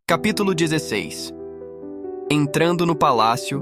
Capítulo 16. Entrando no palácio.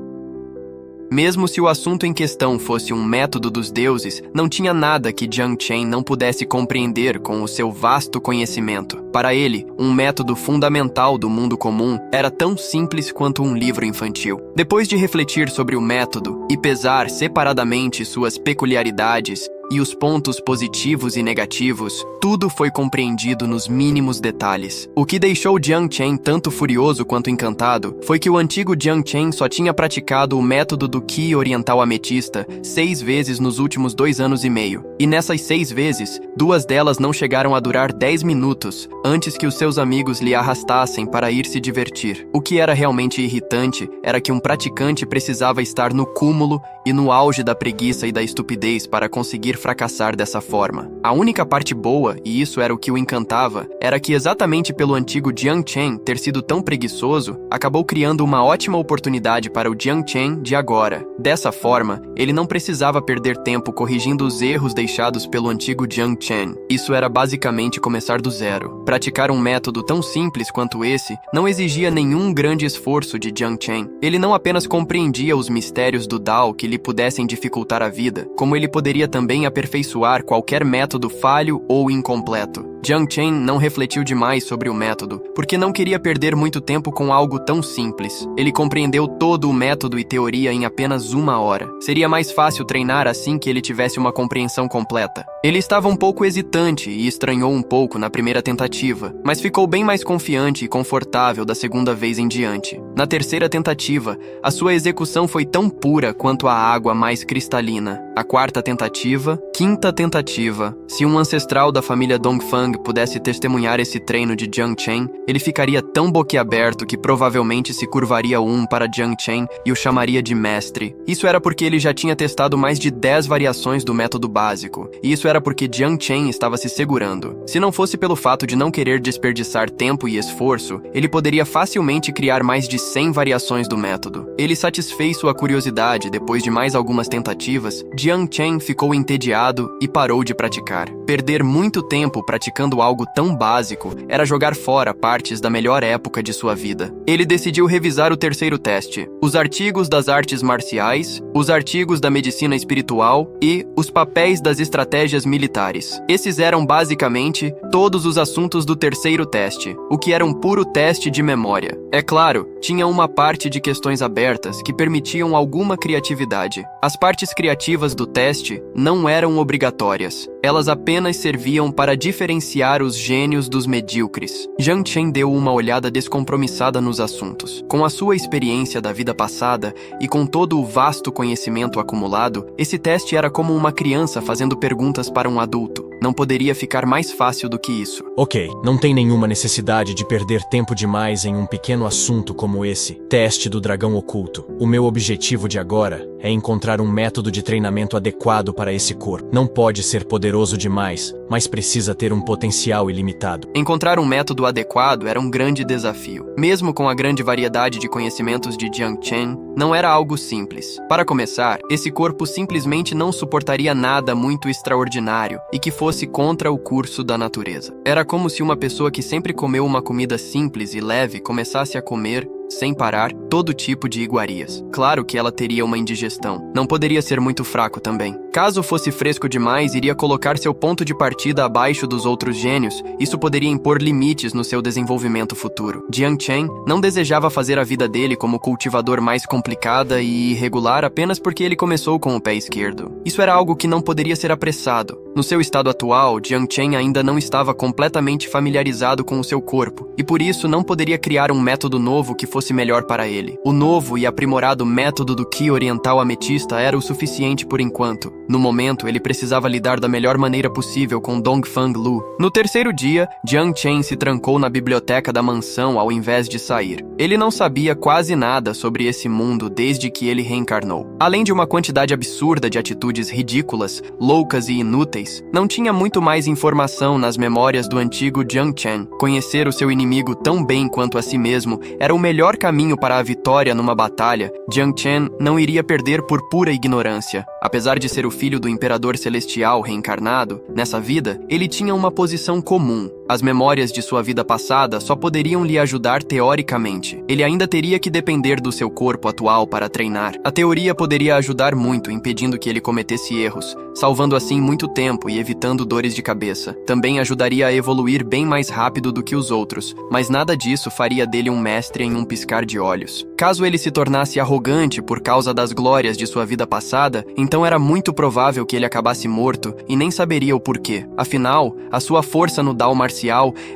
Mesmo se o assunto em questão fosse um método dos deuses, não tinha nada que Jiang Chen não pudesse compreender com o seu vasto conhecimento. Para ele, um método fundamental do mundo comum era tão simples quanto um livro infantil. Depois de refletir sobre o método e pesar separadamente suas peculiaridades e os pontos positivos e negativos, tudo foi compreendido nos mínimos detalhes. O que deixou Jiang Chen tanto furioso quanto encantado foi que o antigo Jiang Chen só tinha praticado o método do Qi Oriental Ametista 6 vezes nos últimos 2 anos e meio. E nessas 6 vezes, 2 delas não chegaram a durar 10 minutos antes que os seus amigos lhe arrastassem para ir se divertir. O que era realmente irritante era que um praticante precisava estar no cúmulo e no auge da preguiça e da estupidez para conseguir fracassar dessa forma. A única parte boa, e isso era o que o encantava, era que exatamente pelo antigo Jiang Chen ter sido tão preguiçoso, acabou criando uma ótima oportunidade para o Jiang Chen de agora. Dessa forma, ele não precisava perder tempo corrigindo os erros deixados pelo antigo Jiang Chen. Isso era basicamente começar do zero. Praticar um método tão simples quanto esse não exigia nenhum grande esforço de Jiang Chen. Ele não apenas compreendia os mistérios do Dao que lhe pudessem dificultar a vida, como ele poderia também aperfeiçoar qualquer método falho ou incompleto. Jiang Chen não refletiu demais sobre o método, porque não queria perder muito tempo com algo tão simples. Ele compreendeu todo o método e teoria em apenas 1 hora. Seria mais fácil treinar assim que ele tivesse uma compreensão completa. Ele estava um pouco hesitante e estranhou um pouco na primeira tentativa, mas ficou bem mais confiante e confortável da segunda vez em diante. Na terceira tentativa, a sua execução foi tão pura quanto a água mais cristalina. A quarta tentativa, quinta tentativa. Se um ancestral da família Dongfang pudesse testemunhar esse treino de Jiang Chen, ele ficaria tão boquiaberto que provavelmente se curvaria para Jiang Chen e o chamaria de mestre. Isso era porque ele já tinha testado mais de 10 variações do método básico, e isso era porque Jiang Chen estava se segurando. Se não fosse pelo fato de não querer desperdiçar tempo e esforço, ele poderia facilmente criar mais de 100 variações do método. Ele satisfez sua curiosidade depois de mais algumas tentativas. Jiang Chen ficou entediado e parou de praticar. Perder muito tempo praticando algo tão básico era jogar fora partes da melhor época de sua vida. Ele decidiu revisar o terceiro teste, os artigos das artes marciais, os artigos da medicina espiritual e os papéis das estratégias militares. Esses eram basicamente todos os assuntos do terceiro teste, o que era um puro teste de memória. É claro, tinha uma parte de questões abertas que permitiam alguma criatividade. As partes criativas do teste não eram obrigatórias. Elas apenas serviam para diferenciar os gênios dos medíocres. Jiang Chen deu uma olhada descompromissada nos assuntos. Com a sua experiência da vida passada e com todo o vasto conhecimento acumulado, esse teste era como uma criança fazendo perguntas para um adulto. Não poderia ficar mais fácil do que isso. Ok, não tem nenhuma necessidade de perder tempo demais em um pequeno assunto como esse. Teste do dragão oculto. O meu objetivo de agora é encontrar um método de treinamento adequado para esse corpo. Não pode ser poderoso demais, mas precisa ter um potencial ilimitado. Encontrar um método adequado era um grande desafio. Mesmo com a grande variedade de conhecimentos de Jiang Chen, não era algo simples. Para começar, esse corpo simplesmente não suportaria nada muito extraordinário e que fosse contra o curso da natureza. Era como se uma pessoa que sempre comeu uma comida simples e leve começasse a comer, sem parar, todo tipo de iguarias. Claro que ela teria uma indigestão. Não poderia ser muito fraco também. Caso fosse fresco demais, iria colocar seu ponto de partida abaixo dos outros gênios. Isso poderia impor limites no seu desenvolvimento futuro. Jiang Chen não desejava fazer a vida dele como cultivador mais complicada e irregular apenas porque ele começou com o pé esquerdo. Isso era algo que não poderia ser apressado. No seu estado atual, Jiang Chen ainda não estava completamente familiarizado com o seu corpo, e por isso não poderia criar um método novo que fosse melhor para ele. O novo e aprimorado método do Qi Oriental Ametista era o suficiente por enquanto. No momento, ele precisava lidar da melhor maneira possível com Dongfang Lu. No terceiro dia, Jiang Chen se trancou na biblioteca da mansão ao invés de sair. Ele não sabia quase nada sobre esse mundo desde que ele reencarnou. Além de uma quantidade absurda de atitudes ridículas, loucas e inúteis, não tinha muito mais informação nas memórias do antigo Jiang Chen. Conhecer o seu inimigo tão bem quanto a si mesmo era o melhor caminho para a vitória numa batalha. Jiang Chen não iria perder por pura ignorância. Apesar de ser o filho do Imperador Celestial reencarnado, nessa vida, ele tinha uma posição comum. As memórias de sua vida passada só poderiam lhe ajudar teoricamente. Ele ainda teria que depender do seu corpo atual para treinar. A teoria poderia ajudar muito, impedindo que ele cometesse erros, salvando assim muito tempo e evitando dores de cabeça. Também ajudaria a evoluir bem mais rápido do que os outros, mas nada disso faria dele um mestre em um piscar de olhos. Caso ele se tornasse arrogante por causa das glórias de sua vida passada, então era muito provável que ele acabasse morto e nem saberia o porquê. Afinal, a sua força no Dao marcial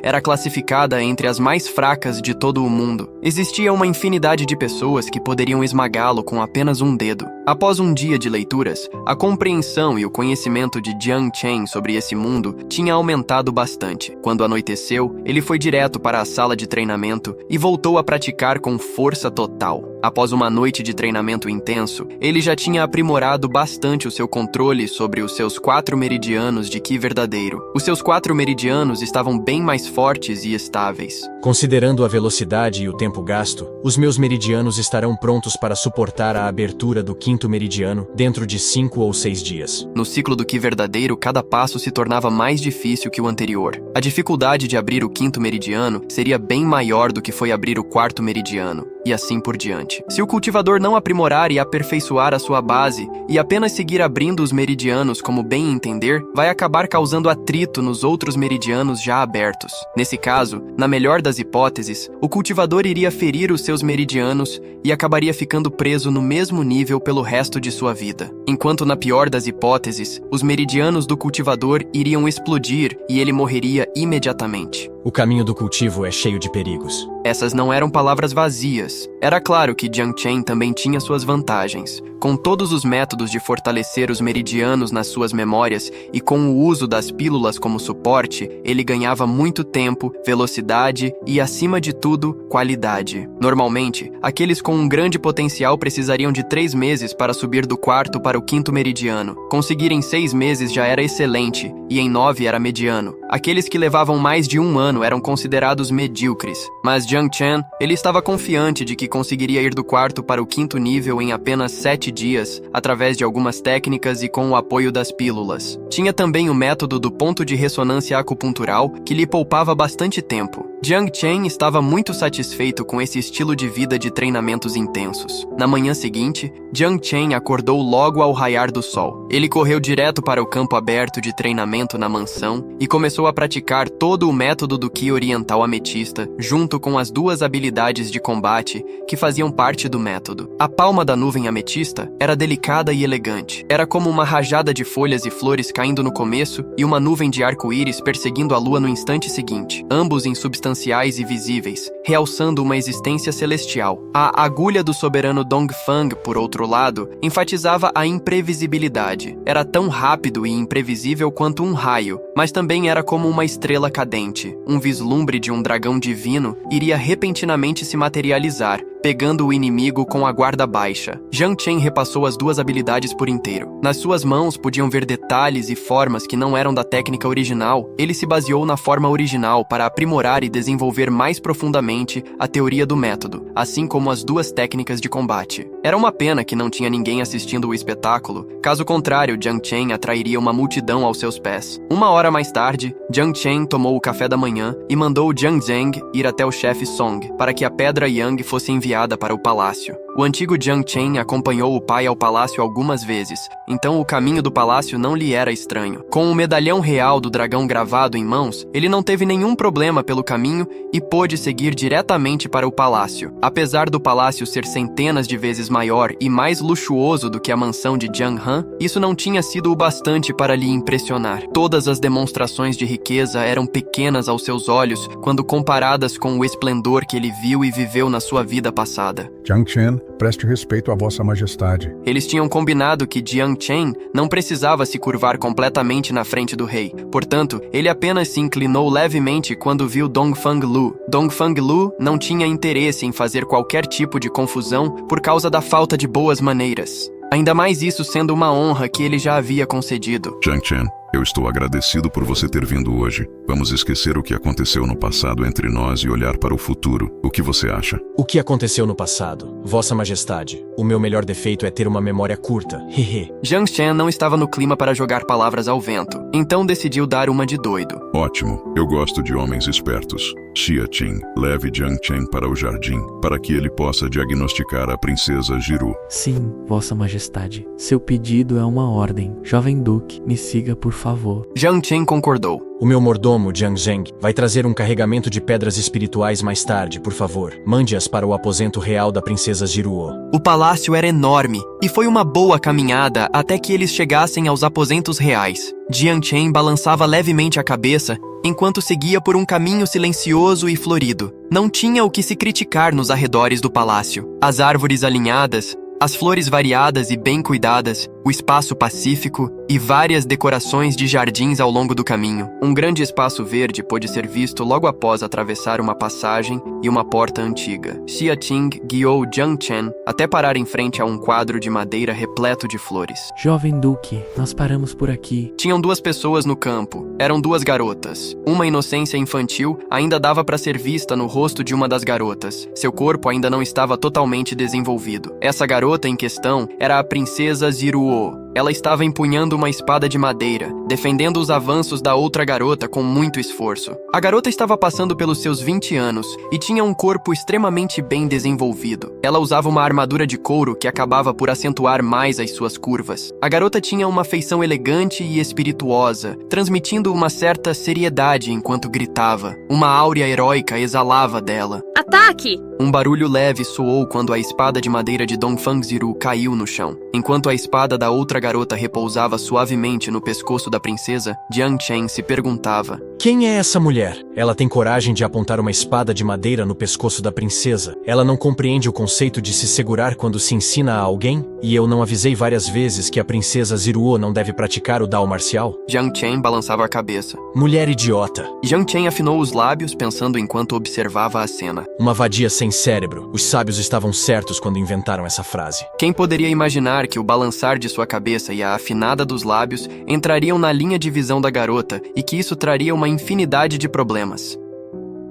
era classificada entre as mais fracas de todo o mundo. Existia uma infinidade de pessoas que poderiam esmagá-lo com apenas um dedo. Após um dia de leituras, a compreensão e o conhecimento de Jiang Chen sobre esse mundo tinha aumentado bastante. Quando anoiteceu, ele foi direto para a sala de treinamento e voltou a praticar com força total. Após uma noite de treinamento intenso, ele já tinha aprimorado bastante o seu controle sobre os seus 4 meridianos de Qi verdadeiro. Os seus 4 meridianos estavam bem mais fortes e estáveis. Considerando a velocidade e o tempo gasto, os meus meridianos estarão prontos para suportar a abertura do 5º meridiano dentro de 5 ou 6 dias. No ciclo do Qi verdadeiro, cada passo se tornava mais difícil que o anterior. A dificuldade de abrir o 5º meridiano seria bem maior do que foi abrir o 4º meridiano, e assim por diante. Se o cultivador não aprimorar e aperfeiçoar a sua base e apenas seguir abrindo os meridianos como bem entender, vai acabar causando atrito nos outros meridianos já abertos. Nesse caso, na melhor das hipóteses, o cultivador iria ferir os seus meridianos e acabaria ficando preso no mesmo nível pelo resto de sua vida. Enquanto na pior das hipóteses, os meridianos do cultivador iriam explodir e ele morreria imediatamente. O caminho do cultivo é cheio de perigos. Essas não eram palavras vazias. Era claro que Jiang Chen também tinha suas vantagens. Com todos os métodos de fortalecer os meridianos nas suas memórias e com o uso das pílulas como suporte, ele ganhava muito tempo, velocidade e, acima de tudo, qualidade. Normalmente, aqueles com um grande potencial precisariam de 3 meses para subir do 4º para o 5º meridiano. Conseguir em 6 meses já era excelente, e em 9 era mediano. Aqueles que levavam mais de 1 ano eram considerados medíocres. Mas Jiang Chen, ele estava confiante de que conseguiria ir do 4º para o 5º nível em apenas 7 dias, através de algumas técnicas e com o apoio das pílulas. Tinha também o método do ponto de ressonância acupuntural, que lhe poupava bastante tempo. Jiang Chen estava muito satisfeito com esse estilo de vida de treinamentos intensos. Na manhã seguinte, Jiang Chen acordou logo ao raiar do sol. Ele correu direto para o campo aberto de treinamento na mansão e começou a praticar todo o método do Qi oriental ametista, junto com as 2 habilidades de combate que faziam parte do método. A palma da nuvem ametista era delicada e elegante. Era como uma rajada de folhas e flores caindo no começo e uma nuvem de arco-íris perseguindo a lua no instante seguinte, ambos insubstanciais e visíveis, realçando uma existência celestial. A agulha do soberano Dongfang, por outro lado, enfatizava a imprevisibilidade. Era tão rápido e imprevisível quanto um raio, mas também era como uma estrela cadente. Um vislumbre de um dragão divino iria repentinamente se materializar, pegando o inimigo com a guarda baixa. Jiang Chen repassou as 2 habilidades por inteiro. Nas suas mãos podiam ver detalhes e formas que não eram da técnica original. Ele se baseou na forma original para aprimorar e desenvolver mais profundamente a teoria do método, assim como as 2 técnicas de combate. Era uma pena que não tinha ninguém assistindo o espetáculo, caso contrário, Jiang Chen atrairia uma multidão aos seus pés. 1 hora mais tarde, Jiang Chen tomou o café da manhã e mandou Jiang Zheng ir até o chefe Song, para que a pedra Yang fosse enviada para o palácio. O antigo Jiang Chen acompanhou o pai ao palácio algumas vezes, então o caminho do palácio não lhe era estranho. Com o medalhão real do dragão gravado em mãos, ele não teve nenhum problema pelo caminho e pôde seguir diretamente para o palácio. Apesar do palácio ser centenas de vezes maior e mais luxuoso do que a mansão de Jiang Han, isso não tinha sido o bastante para lhe impressionar. Todas as demonstrações de riqueza eram pequenas aos seus olhos quando comparadas com o esplendor que ele viu e viveu na sua vida passada. Jiang Chen, preste respeito à Vossa Majestade. Eles tinham combinado que Jiang Chen não precisava se curvar completamente na frente do rei. Portanto, ele apenas se inclinou levemente quando viu Dongfang Lu. Dongfang Lu não tinha interesse em fazer qualquer tipo de confusão por causa da falta de boas maneiras. Ainda mais isso sendo uma honra que ele já havia concedido. Jiang Chen, Eu estou agradecido por você ter vindo hoje. Vamos esquecer o que aconteceu no passado entre nós e olhar para o futuro. O que você acha? O que aconteceu no passado? Vossa Majestade, o meu melhor defeito é ter uma memória curta. Hehe. Jiang Chen não estava no clima para jogar palavras ao vento, então decidiu dar uma de doido. Ótimo. Eu gosto de homens espertos. Xia Qing, leve Jiang Chen para o jardim, para que ele possa diagnosticar a princesa Jiru. Sim, Vossa Majestade. Seu pedido é uma ordem. Jovem Duque, me siga, por favor. Jiang Chen concordou. O meu mordomo, Jiang Zheng, vai trazer um carregamento de pedras espirituais mais tarde, por favor. Mande-as para o aposento real da princesa Jiruo. O palácio era enorme, e foi uma boa caminhada até que eles chegassem aos aposentos reais. Jiang Chen balançava levemente a cabeça, enquanto seguia por um caminho silencioso e florido. Não tinha o que se criticar nos arredores do palácio. As árvores alinhadas, as flores variadas e bem cuidadas, o espaço pacífico e várias decorações de jardins ao longo do caminho. Um grande espaço verde pôde ser visto logo após atravessar uma passagem e uma porta antiga. Xia Qing guiou Jiang Chen até parar em frente a um quadro de madeira repleto de flores. Jovem Duque, nós paramos por aqui. Tinham duas pessoas no campo. Eram duas garotas. Uma inocência infantil ainda dava para ser vista no rosto de uma das garotas. Seu corpo ainda não estava totalmente desenvolvido. Essa garota em questão era a princesa Jiruo. Ela estava empunhando uma espada de madeira, defendendo os avanços da outra garota com muito esforço. A garota estava passando pelos seus 20 anos e tinha um corpo extremamente bem desenvolvido. Ela usava uma armadura de couro que acabava por acentuar mais as suas curvas. A garota tinha uma feição elegante e espirituosa, transmitindo uma certa seriedade enquanto gritava. Uma áurea heróica exalava dela. Ataque! Um barulho leve soou quando a espada de madeira de Dongfang Ziru caiu no chão. Enquanto a espada da outra garota repousava suavemente no pescoço da princesa, Jiang Chen se perguntava: quem é essa mulher? Ela tem coragem de apontar uma espada de madeira no pescoço da princesa. Ela não compreende o conceito de se segurar quando se ensina a alguém? E eu não avisei várias vezes que a princesa Ziruo não deve praticar o Dao marcial? Jiang Chen balançava a cabeça. Mulher idiota. Jiang Chen afinou os lábios pensando enquanto observava a cena. Uma vadia sem cérebro. Os sábios estavam certos quando inventaram essa frase. Quem poderia imaginar que o balançar de sua cabeça e a afinada dos lábios entrariam na linha de visão da garota e que isso traria uma infinidade de problemas.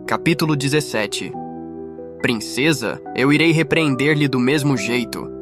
Capítulo 17. Princesa, eu irei repreender-lhe do mesmo jeito.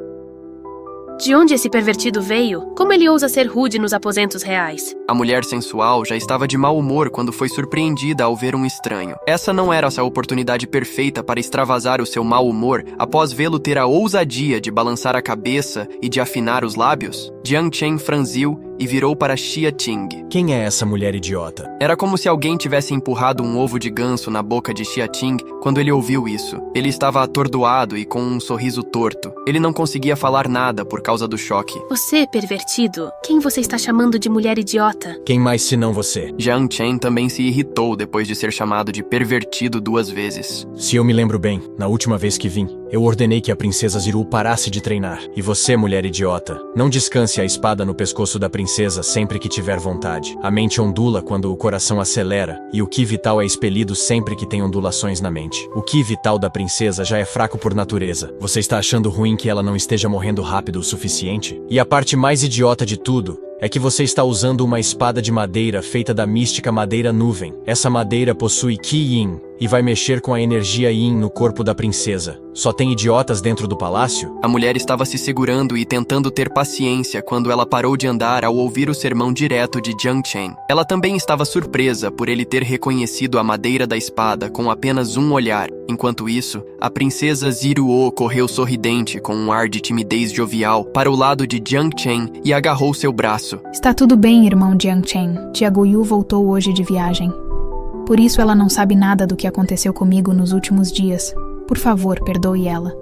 De onde esse pervertido veio? Como ele ousa ser rude nos aposentos reais? A mulher sensual já estava de mau humor quando foi surpreendida ao ver um estranho. Essa não era a oportunidade perfeita para extravasar o seu mau humor após vê-lo ter a ousadia de balançar a cabeça e de afinar os lábios? Jiang Chen franziu e virou para Xia Qing. Quem é essa mulher idiota? Era como se alguém tivesse empurrado um ovo de ganso na boca de Xia Qing quando ele ouviu isso. Ele estava atordoado e com um sorriso torto. Ele não conseguia falar nada por causa do choque. Você, pervertido? Quem você está chamando de mulher idiota? Quem mais senão você? Jiang Chen também se irritou depois de ser chamado de pervertido 2 vezes. Se eu me lembro bem, na última vez que vim, eu ordenei que a princesa Ziru parasse de treinar. E você, mulher idiota, não descanse a espada no pescoço da princesa sempre que tiver vontade. A mente ondula quando o coração acelera, e o ki vital é expelido sempre que tem ondulações na mente. O ki vital da princesa já é fraco por natureza. Você está achando ruim que ela não esteja morrendo rápido o suficiente? E a parte mais idiota de tudo é que você está usando uma espada de madeira feita da mística madeira nuvem. Essa madeira possui Qi Yin e vai mexer com a energia Yin no corpo da princesa. Só tem idiotas dentro do palácio? A mulher estava se segurando e tentando ter paciência quando ela parou de andar ao ouvir o sermão direto de Jiang Chen. Ela também estava surpresa por ele ter reconhecido a madeira da espada com apenas um olhar. Enquanto isso, a princesa Ziruo correu sorridente com um ar de timidez jovial para o lado de Jiang Chen e agarrou seu braço. Está tudo bem, irmão Jiang Chen. Tia Guoyu voltou hoje de viagem. Por isso ela não sabe nada do que aconteceu comigo nos últimos dias. Por favor, perdoe ela.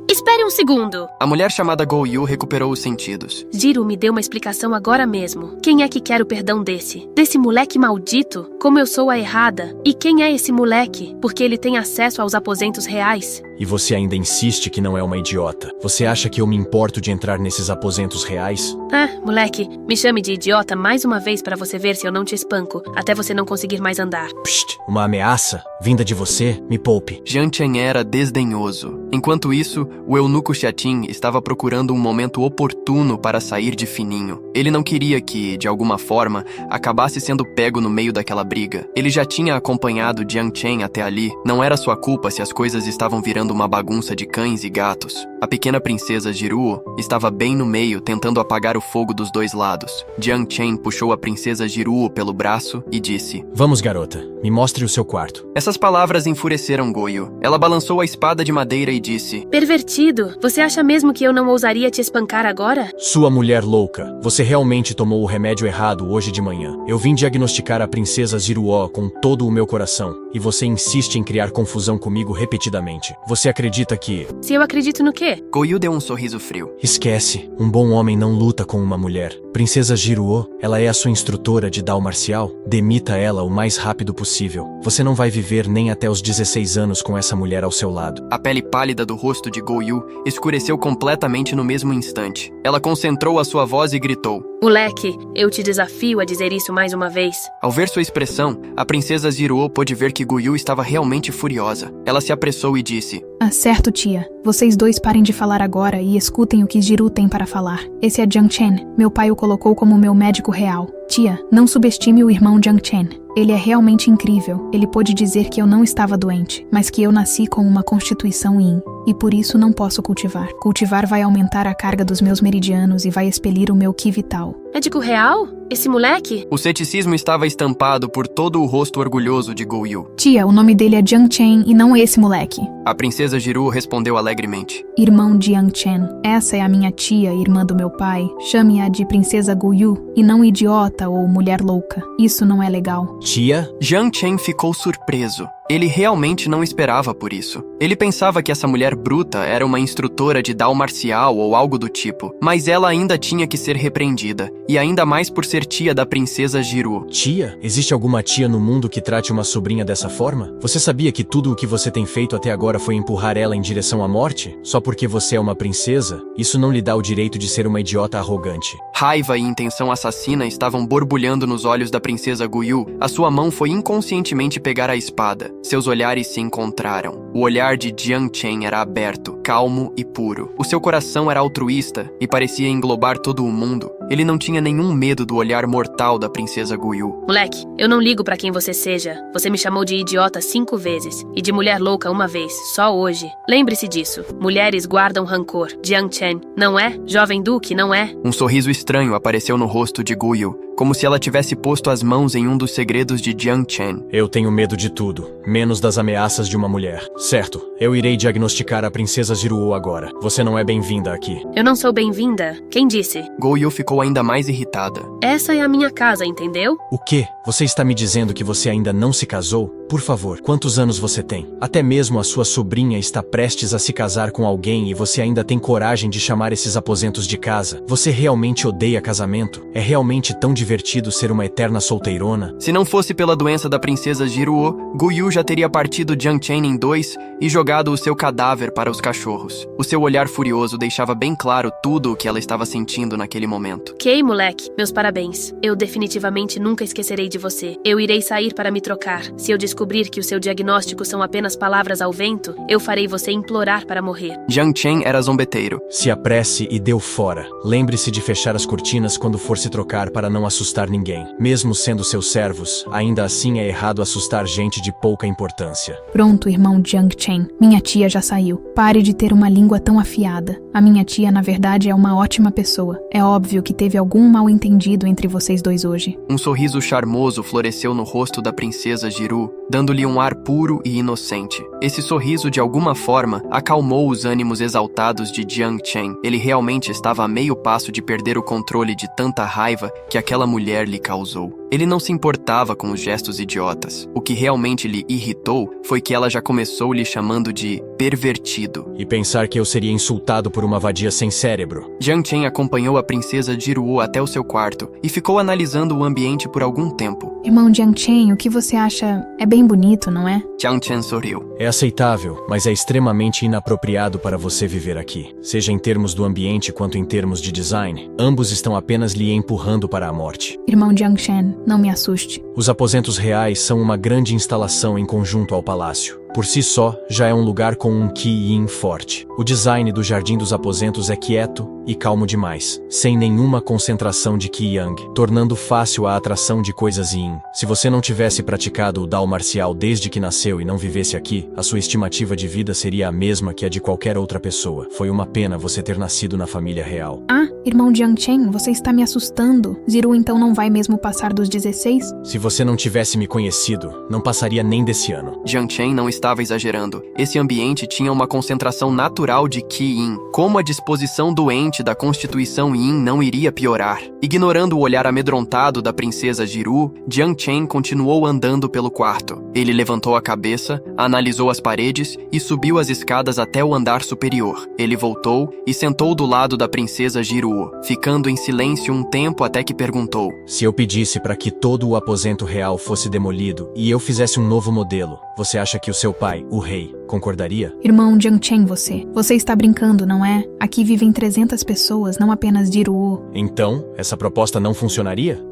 Espere um segundo. A mulher chamada Guoyu recuperou os sentidos. Jiru me deu uma explicação agora mesmo. Quem é que quer o perdão desse? Desse moleque maldito? Como eu sou a errada? E quem é esse moleque? Porque ele tem acesso aos aposentos reais? E você ainda insiste que não é uma idiota. Você acha que eu me importo de entrar nesses aposentos reais? Moleque, me chame de idiota mais uma vez para você ver se eu não te espanco, até você não conseguir mais andar. Psst, uma ameaça? Vinda de você? Me poupe. Jiang Chen era desdenhoso. Enquanto isso, o eunuco Xiatin estava procurando um momento oportuno para sair de fininho. Ele não queria que, de alguma forma, acabasse sendo pego no meio daquela briga. Ele já tinha acompanhado Jiang Chen até ali. Não era sua culpa se as coisas estavam virando uma bagunça de cães e gatos. A pequena princesa Jiruo estava bem no meio, tentando apagar o fogo dos dois lados. Jiang Chen puxou a princesa Jiruo pelo braço e disse: Vamos, garota. Me mostre o seu quarto. Essas palavras enfureceram Goyo. Ela balançou a espada de madeira e disse: Pervertido, você acha mesmo que eu não ousaria te espancar agora? Sua mulher louca. Você realmente tomou o remédio errado hoje de manhã. Eu vim diagnosticar a princesa Jiruo com todo o meu coração. E você insiste em criar confusão comigo repetidamente. Você acredita que... Se eu acredito no quê? Goyo deu um sorriso frio. Esquece. Um bom homem não luta com uma mulher. Princesa Jiruo, ela é a sua instrutora de Dao marcial. Demita ela o mais rápido possível. Você não vai viver nem até os 16 anos com essa mulher ao seu lado. A pele pálida do rosto de Goyo escureceu completamente no mesmo instante. Ela concentrou a sua voz e gritou: Moleque, eu te desafio a dizer isso mais uma vez. Ao ver sua expressão, a princesa Jiruo pôde ver que Goyo estava realmente furiosa. Ela se apressou e disse: Certo, tia. Vocês dois parem de falar agora e escutem o que Jiru tem para falar. Esse é Jiang Chen. Meu pai o colocou como meu médico real. Tia, não subestime o irmão Jiang Chen. Ele é realmente incrível. Ele pôde dizer que eu não estava doente, mas que eu nasci com uma constituição yin. E por isso não posso cultivar. Cultivar vai aumentar a carga dos meus meridianos e vai expelir o meu ki vital. Médico real? Esse moleque? O ceticismo estava estampado por todo o rosto orgulhoso de Goyo. Tia, o nome dele é Jiang Chen e não esse moleque. A princesa Jiruo respondeu alegremente: Irmão Jiang Chen, essa é a minha tia, irmã do meu pai. Chame-a de princesa Goyo e não idiota ou mulher louca. Isso não é legal. Tia? Jiang Chen ficou surpreso. Ele realmente não esperava por isso. Ele pensava que essa mulher bruta era uma instrutora de Dao marcial ou algo do tipo, mas ela ainda tinha que ser repreendida, e ainda mais por ser tia da princesa Jiruo. Tia? Existe alguma tia no mundo que trate uma sobrinha dessa forma? Você sabia que tudo o que você tem feito até agora foi empurrar ela em direção à morte? Só porque você é uma princesa? Isso não lhe dá o direito de ser uma idiota arrogante. Raiva e intenção assassina estavam borbulhando nos olhos da princesa Goyo. A sua mão foi inconscientemente pegar a espada. Seus olhares se encontraram. O olhar de Jiang Chen era aberto, calmo e puro. O seu coração era altruísta e parecia englobar todo o mundo. Ele não tinha nenhum medo do olhar mortal da princesa Goyo. Moleque, eu não ligo pra quem você seja. Você me chamou de idiota 5 vezes e de mulher louca uma vez, só hoje. Lembre-se disso. Mulheres guardam rancor. Jiang Chen, não é? Jovem duque, não é? Um sorriso estranho apareceu no rosto de Goyo, como se ela tivesse posto as mãos em um dos segredos de Jiang Chen. Eu tenho medo de tudo, menos das ameaças de uma mulher. Certo, eu irei diagnosticar a princesa Jiruo agora. Você não é bem-vinda aqui. Eu não sou bem-vinda. Quem disse? Goyo ficou ainda mais irritada. Essa é a minha casa, entendeu? O quê? Você está me dizendo que você ainda não se casou? Por favor, quantos anos você tem? Até mesmo a sua sobrinha está prestes a se casar com alguém e você ainda tem coragem de chamar esses aposentos de casa? Você realmente odeia casamento? É realmente tão divertido ser uma eterna solteirona? Se não fosse pela doença da princesa Jiruo, Goyo já teria partido Jiang Chen em 2 e jogado o seu cadáver para os cachorros. O seu olhar furioso deixava bem claro tudo o que ela estava sentindo naquele momento. Ok, moleque, meus parabéns. Eu definitivamente nunca esquecerei de você. Eu irei sair para me trocar. Se eu descobrir que o seu diagnóstico são apenas palavras ao vento, eu farei você implorar para morrer. Jiang Chen era zombeteiro. Se apresse e deu fora. Lembre-se de fechar as cortinas quando for se trocar para não assustar ninguém. Mesmo sendo seus servos, ainda assim é errado assustar gente de pouca importância. Pronto, irmão Jiang Chen. Minha tia já saiu. Pare de ter uma língua tão afiada. A minha tia, na verdade, é uma ótima pessoa. É óbvio que teve algum mal-entendido entre vocês dois hoje. Um sorriso charmoso floresceu no rosto da princesa Jiru, dando-lhe um ar puro e inocente. Esse sorriso, de alguma forma, acalmou os ânimos exaltados de Jiang Chen. Ele realmente estava a meio passo de perder o controle de tanta raiva que aquela mulher lhe causou. Ele não se importava com os gestos idiotas. O que realmente lhe irritou foi que ela já começou lhe chamando de pervertido. E pensar que eu seria insultado por uma vadia sem cérebro. Jiang Chen acompanhou a princesa Jiruo até o seu quarto e ficou analisando o ambiente por algum tempo. Irmão Jiang Chen, o que você acha é bem bonito, não é? Jiang Chen sorriu. É aceitável, mas é extremamente inapropriado para você viver aqui. Seja em termos do ambiente quanto em termos de design, ambos estão apenas lhe empurrando para a morte. Irmão Jiang Chen, não me assuste. Os aposentos reais são uma grande instalação em conjunto ao palácio. Por si só, já é um lugar com um Qi-Yin forte. O design do Jardim dos Aposentos é quieto e calmo demais, sem nenhuma concentração de Qi-Yang, tornando fácil a atração de coisas Yin. Se você não tivesse praticado o Dao marcial desde que nasceu e não vivesse aqui, a sua estimativa de vida seria a mesma que a de qualquer outra pessoa. Foi uma pena você ter nascido na família real. Ah, irmão Jiang Chen, você está me assustando. Jiruo então não vai mesmo passar dos 16? Se você não tivesse me conhecido, não passaria nem desse ano. Jiang Chen não estava exagerando. Esse ambiente tinha uma concentração natural de Qi-Yin. Como a disposição doente da constituição Yin não iria piorar? Ignorando o olhar amedrontado da princesa Jiruo, Jiang Chen continuou andando pelo quarto. Ele levantou a cabeça, analisou as paredes e subiu as escadas até o andar superior. Ele voltou e sentou do lado da princesa Jiruo, ficando em silêncio um tempo até que perguntou: Se eu pedisse para que todo o aposento real fosse demolido e eu fizesse um novo modelo, você acha que o seu pai, o rei, concordaria? Irmão Jiang Chen, você está brincando, não é? Aqui vivem 300 pessoas, não apenas Jiruo. Então, essa proposta não funcionaria?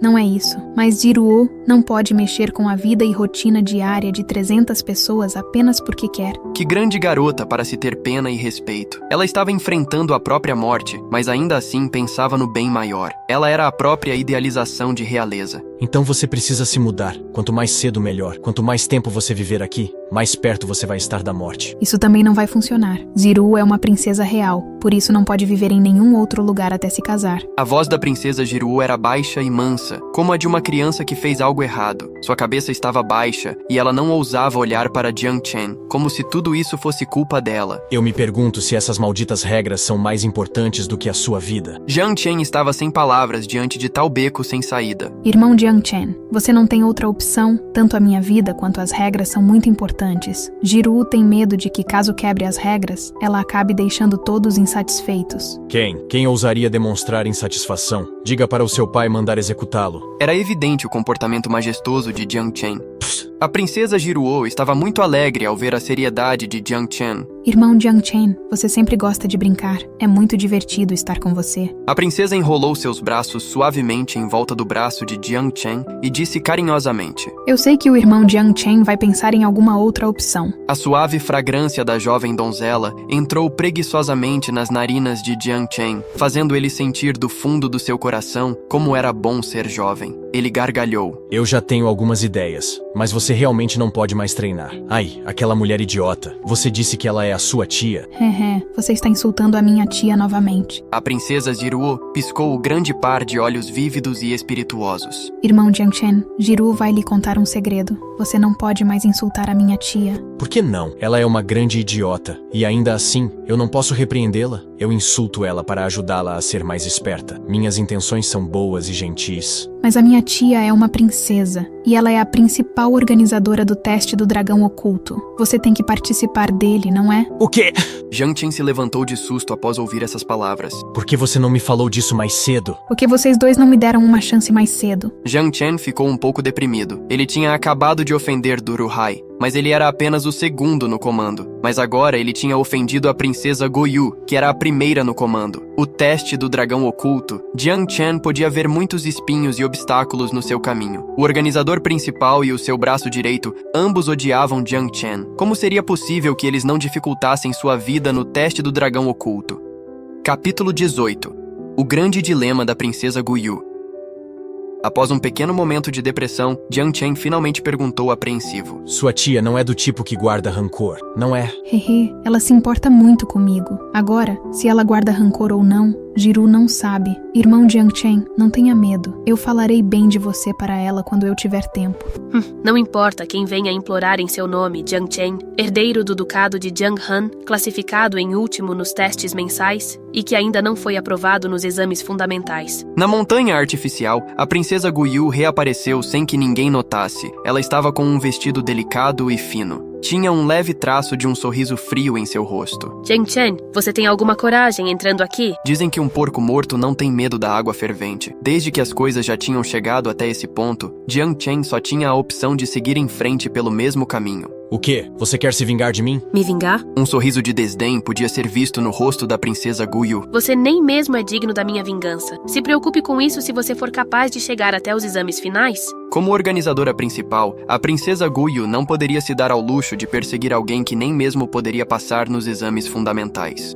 Não é isso. Mas Jiruo não pode mexer com a vida e rotina diária de 300 pessoas apenas porque quer. Que grande garota para se ter pena e respeito. Ela estava enfrentando a própria morte, mas ainda assim pensava no bem maior. Ela era a própria idealização de realeza. Então você precisa se mudar. Quanto mais cedo, melhor. Quanto mais tempo você viver aqui, mais perto você vai estar da morte. Isso também não vai funcionar. Jiruo é uma princesa real, por isso não pode viver em nenhum outro lugar até se casar. A voz da princesa Jiruo era baixa e mansa, como a de uma criança que fez algo errado. Sua cabeça estava baixa e ela não ousava olhar para Jiang Chen, como se tudo isso fosse culpa dela. Eu me pergunto se essas malditas regras são mais importantes do que a sua vida. Jiang Chen estava sem palavras diante de tal beco sem saída. Irmão Jiang Chen, você não tem outra opção. Tanto a minha vida quanto as regras são muito importantes. Jiruo tem medo de que, caso quebre as regras, ela acabe deixando todos insatisfeitos. Quem ousaria demonstrar insatisfação? Diga para o seu pai mandar executá-lo. Era evidente o comportamento majestoso de Jiang Chen. A princesa Jiruo estava muito alegre ao ver a seriedade de Jiang Chen. Irmão Jiang Chen, você sempre gosta de brincar. É muito divertido estar com você. A princesa enrolou seus braços suavemente em volta do braço de Jiang Chen e disse carinhosamente: Eu sei que o irmão Jiang Chen vai pensar em alguma outra opção. A suave fragrância da jovem donzela entrou preguiçosamente nas narinas de Jiang Chen, fazendo ele sentir do fundo do seu coração como era bom ser jovem. Ele gargalhou. Eu já tenho algumas ideias, mas você realmente não pode mais treinar. Ai, aquela mulher idiota. Você disse que ela é a sua tia? Você está insultando a minha tia novamente. A princesa Jiruo piscou o grande par de olhos vívidos e espirituosos. Irmão Jiang Chen, Jiruo vai lhe contar um segredo. Você não pode mais insultar a minha tia. Por que não? Ela é uma grande idiota. E ainda assim, eu não posso repreendê-la? Eu insulto ela para ajudá-la a ser mais esperta. Minhas intenções são boas e gentis. Mas a minha tia é uma princesa, e ela é a principal organizadora do teste do dragão oculto. Você tem que participar dele, não é? O quê? Jiang Chen se levantou de susto após ouvir essas palavras. Por que você não me falou disso mais cedo? Porque vocês dois não me deram uma chance mais cedo. Jiang Chen ficou um pouco deprimido. Ele tinha acabado de ofender Duruhai, mas ele era apenas o segundo no comando. Mas agora ele tinha ofendido a princesa Goyu, que era a primeira no comando. O teste do dragão oculto, Jiang Chen podia ver muitos espinhos e obstáculos no seu caminho. O organizador principal e o seu braço direito, ambos odiavam Jiang Chen. Como seria possível que eles não dificultassem sua vida no teste do dragão oculto? Capítulo 18. O grande dilema da princesa Goyu. Após um pequeno momento de depressão, Jiang Chen finalmente perguntou apreensivo: Sua tia não é do tipo que guarda rancor, não é? Ela se importa muito comigo. Agora, se ela guarda rancor ou não, Jiru não sabe. Irmão Jiang Chen, não tenha medo. Eu falarei bem de você para ela quando eu tiver tempo. Não importa quem venha implorar em seu nome, Jiang Chen, herdeiro do ducado de Jianghan, classificado em último nos testes mensais e que ainda não foi aprovado nos exames fundamentais. Na montanha artificial, a princesa Guyu reapareceu sem que ninguém notasse. Ela estava com um vestido delicado e fino. Tinha um leve traço de um sorriso frio em seu rosto. Jiang Chen, você tem alguma coragem entrando aqui? Dizem que um porco morto não tem medo da água fervente. Desde que as coisas já tinham chegado até esse ponto, Jiang Chen só tinha a opção de seguir em frente pelo mesmo caminho. O quê? Você quer se vingar de mim? Me vingar? Um sorriso de desdém podia ser visto no rosto da princesa Guyu. Você nem mesmo é digno da minha vingança. Se preocupe com isso se você for capaz de chegar até os exames finais. Como organizadora principal, a princesa Guyu não poderia se dar ao luxo de perseguir alguém que nem mesmo poderia passar nos exames fundamentais.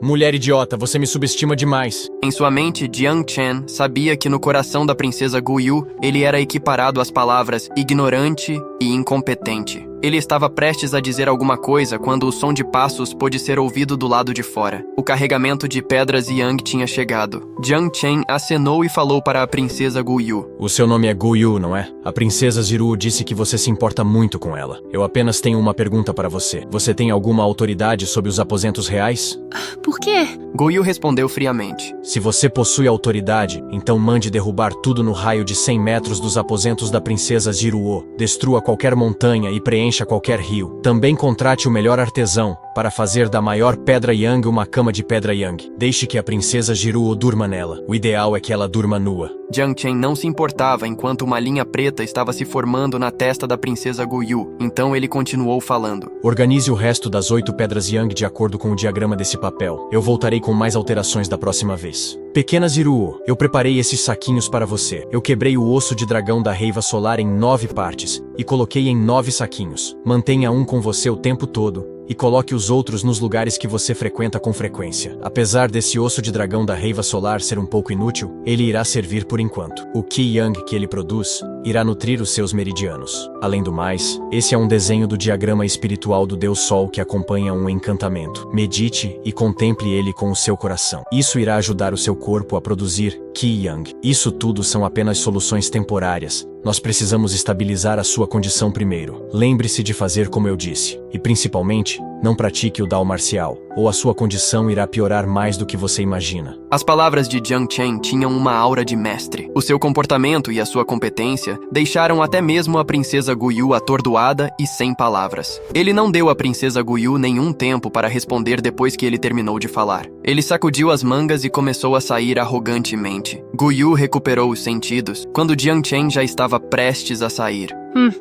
Mulher idiota, você me subestima demais. Em sua mente, Jiang Chen sabia que no coração da princesa Guyu, ele era equiparado às palavras ignorante e incompetente. Ele estava prestes a dizer alguma coisa quando o som de passos pôde ser ouvido do lado de fora. O carregamento de pedras Yang tinha chegado. Jiang Chen acenou e falou para a princesa Guyu. O seu nome é Guyu, não é? A princesa Jiru disse que você se importa muito com ela. Eu apenas tenho uma pergunta para você. Você tem alguma autoridade sobre os aposentos reais? Por quê? Guyu respondeu friamente. Se você possui autoridade, então mande derrubar tudo no raio de 100 metros dos aposentos da princesa Jiruo. Destrua qualquer montanha e preencha qualquer rio. Também contrate o melhor artesão para fazer da maior pedra Yang uma cama de pedra Yang. Deixe que a princesa Jiruo durma nela. O ideal é que ela durma nua. Jiang Chen não se importava enquanto uma linha preta estava se formando na testa da princesa Guyu, então ele continuou falando. Organize o resto das 8 pedras Yang de acordo com o diagrama desse papel. Eu voltarei com mais alterações da próxima vez. Pequena Jiruo, eu preparei esses saquinhos para você. Eu quebrei o osso de dragão da Reiva Solar em 9 partes e coloquei em 9 saquinhos. Mantenha um com você o tempo todo e coloque os outros nos lugares que você frequenta com frequência. Apesar desse osso de dragão da Reiva Solar ser um pouco inútil, ele irá servir por enquanto. O Qi Yang que ele produz irá nutrir os seus meridianos. Além do mais, esse é um desenho do diagrama espiritual do Deus Sol que acompanha um encantamento. Medite e contemple ele com o seu coração. Isso irá ajudar o seu corpo a produzir Qi Yang. Isso tudo são apenas soluções temporárias. Nós precisamos estabilizar a sua condição primeiro. Lembre-se de fazer como eu disse. E principalmente, não pratique o Dao marcial, ou a sua condição irá piorar mais do que você imagina. As palavras de Jiang Chen tinham uma aura de mestre. O seu comportamento e a sua competência deixaram até mesmo a princesa Guyu atordoada e sem palavras. Ele não deu à princesa Guyu nenhum tempo para responder depois que ele terminou de falar. Ele sacudiu as mangas e começou a sair arrogantemente. Guyu recuperou os sentidos quando Jiang Chen já estava prestes a sair.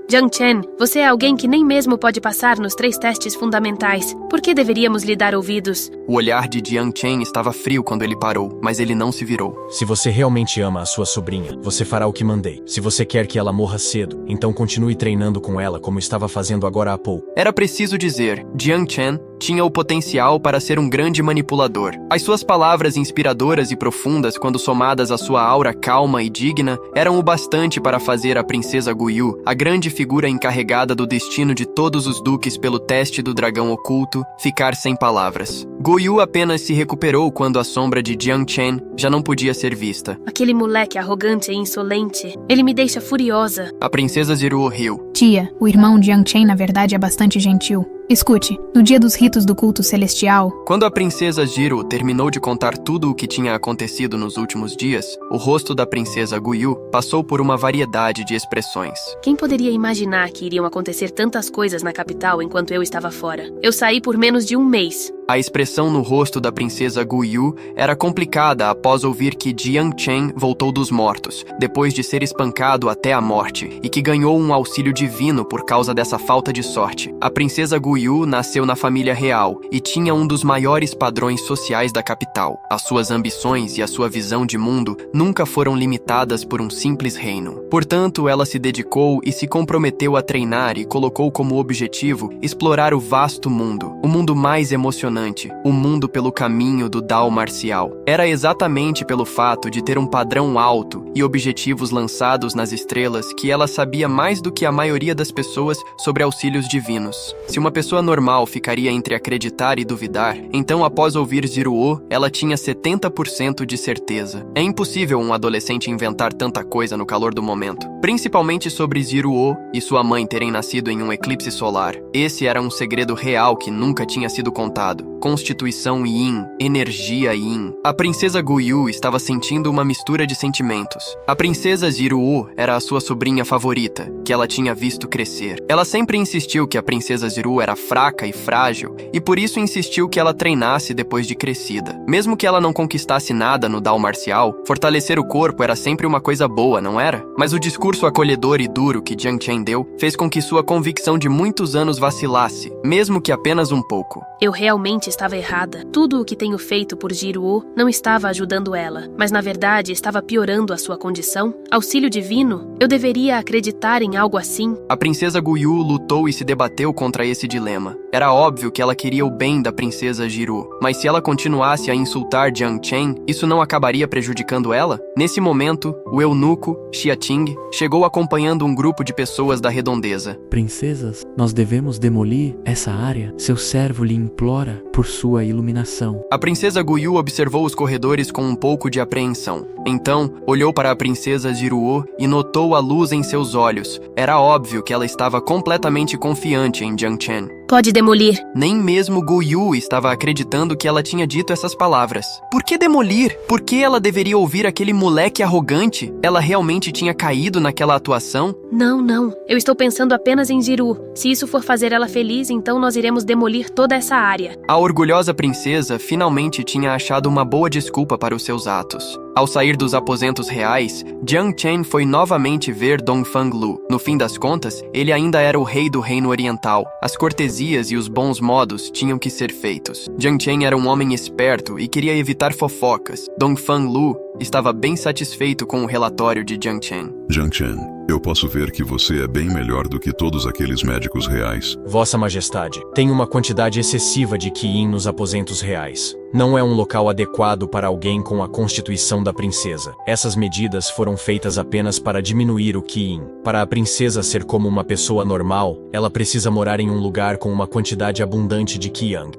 Jiang Chen, você é alguém que nem mesmo pode passar nos 3 testes fundamentais. Por que deveríamos lhe dar ouvidos? O olhar de Jiang Chen estava frio quando ele parou, mas ele não se virou. Se você realmente ama a sua sobrinha, você fará o que mandei. Se você quer que ela morra cedo, então continue treinando com ela como estava fazendo agora há pouco. Era preciso dizer, Jiang Chen tinha o potencial para ser um grande manipulador. As suas palavras inspiradoras e profundas, quando somadas à sua aura calma e digna, eram o bastante para fazer a princesa Guyu, a grande figura encarregada do destino de todos os duques pelo teste do dragão oculto, ficar sem palavras. Guyu apenas se recuperou quando a sombra de Jiang Chen já não podia ser vista. Aquele moleque arrogante e insolente. Ele me deixa furiosa. A princesa Jiruo riu. Tia, o irmão Jiang Chen na verdade é bastante gentil. Escute, no dia dos ritos do culto celestial... Quando a princesa Jiru terminou de contar tudo o que tinha acontecido nos últimos dias, o rosto da princesa Guyu passou por uma variedade de expressões. Quem poderia imaginar que iriam acontecer tantas coisas na capital enquanto eu estava fora? Eu saí por menos de um mês. A expressão no rosto da princesa Guyu era complicada após ouvir que Jiang Chen voltou dos mortos, depois de ser espancado até a morte, e que ganhou um auxílio divino por causa dessa falta de sorte. A princesa Guyu nasceu na família real e tinha um dos maiores padrões sociais da capital. As suas ambições e a sua visão de mundo nunca foram limitadas por um simples reino. Portanto, ela se dedicou e se comprometeu a treinar e colocou como objetivo explorar o vasto mundo, o mundo mais emocionante impressionante, o mundo pelo caminho do Dao marcial. Era exatamente pelo fato de ter um padrão alto e objetivos lançados nas estrelas que ela sabia mais do que a maioria das pessoas sobre auxílios divinos. Se uma pessoa normal ficaria entre acreditar e duvidar, então após ouvir Ziruo, ela tinha 70% de certeza. É impossível um adolescente inventar tanta coisa no calor do momento, principalmente sobre Ziruo e sua mãe terem nascido em um eclipse solar. Esse era um segredo real que nunca tinha sido contado. Constituição Yin, energia Yin. A princesa Guyu estava sentindo uma mistura de sentimentos. A princesa Ziruo era a sua sobrinha favorita, que ela tinha visto crescer. Ela sempre insistiu que a princesa Ziruo era fraca e frágil, e por isso insistiu que ela treinasse depois de crescida. Mesmo que ela não conquistasse nada no Dao marcial, fortalecer o corpo era sempre uma coisa boa, não era? Mas o discurso acolhedor e duro que Jiang Chen deu fez com que sua convicção de muitos anos vacilasse, mesmo que apenas um pouco. Eu realmente estava errada. Tudo o que tenho feito por Ziruo não estava ajudando ela, mas na verdade estava piorando a sua condição. Auxílio divino? Eu deveria acreditar em algo assim? A princesa Guyu lutou e se debateu contra esse dilema. Era óbvio que ela queria o bem da princesa Ziruo, mas se ela continuasse a insultar Jiang Chen, isso não acabaria prejudicando ela? Nesse momento, o eunuco, Xiating, chegou acompanhando um grupo de pessoas da redondeza. Princesas, nós devemos demolir essa área. Seu servo lhe implora por sua iluminação. A princesa Guyu observou os corredores com um pouco de apreensão. Então, olhou para a princesa Ziruo e notou a luz em seus olhos. Era óbvio que ela estava completamente confiante em Jiang Chen. Pode demolir. Nem mesmo Guyu estava acreditando que ela tinha dito essas palavras. Por que demolir? Por que ela deveria ouvir aquele moleque arrogante? Ela realmente tinha caído naquela atuação? Não. Eu estou pensando apenas em Ziruo. Se isso for fazer ela feliz, então nós iremos demolir toda essa área. A orgulhosa princesa finalmente tinha achado uma boa desculpa para os seus atos. Ao sair dos aposentos reais, Jiang Chen foi novamente ver Dongfang Lu. No fim das contas, ele ainda era o rei do reino oriental. As cortesias e os bons modos tinham que ser feitos. Jiang Chen era um homem esperto e queria evitar fofocas. Dongfang Lu estava bem satisfeito com o relatório de Jiang Chen. Jiang Chen, eu posso ver que você é bem melhor do que todos aqueles médicos reais. Vossa Majestade, tem uma quantidade excessiva de Qi-Yin nos aposentos reais. Não é um local adequado para alguém com a constituição da princesa. Essas medidas foram feitas apenas para diminuir o Qi-Yin. Para a princesa ser como uma pessoa normal, ela precisa morar em um lugar com uma quantidade abundante de Qi-Yang.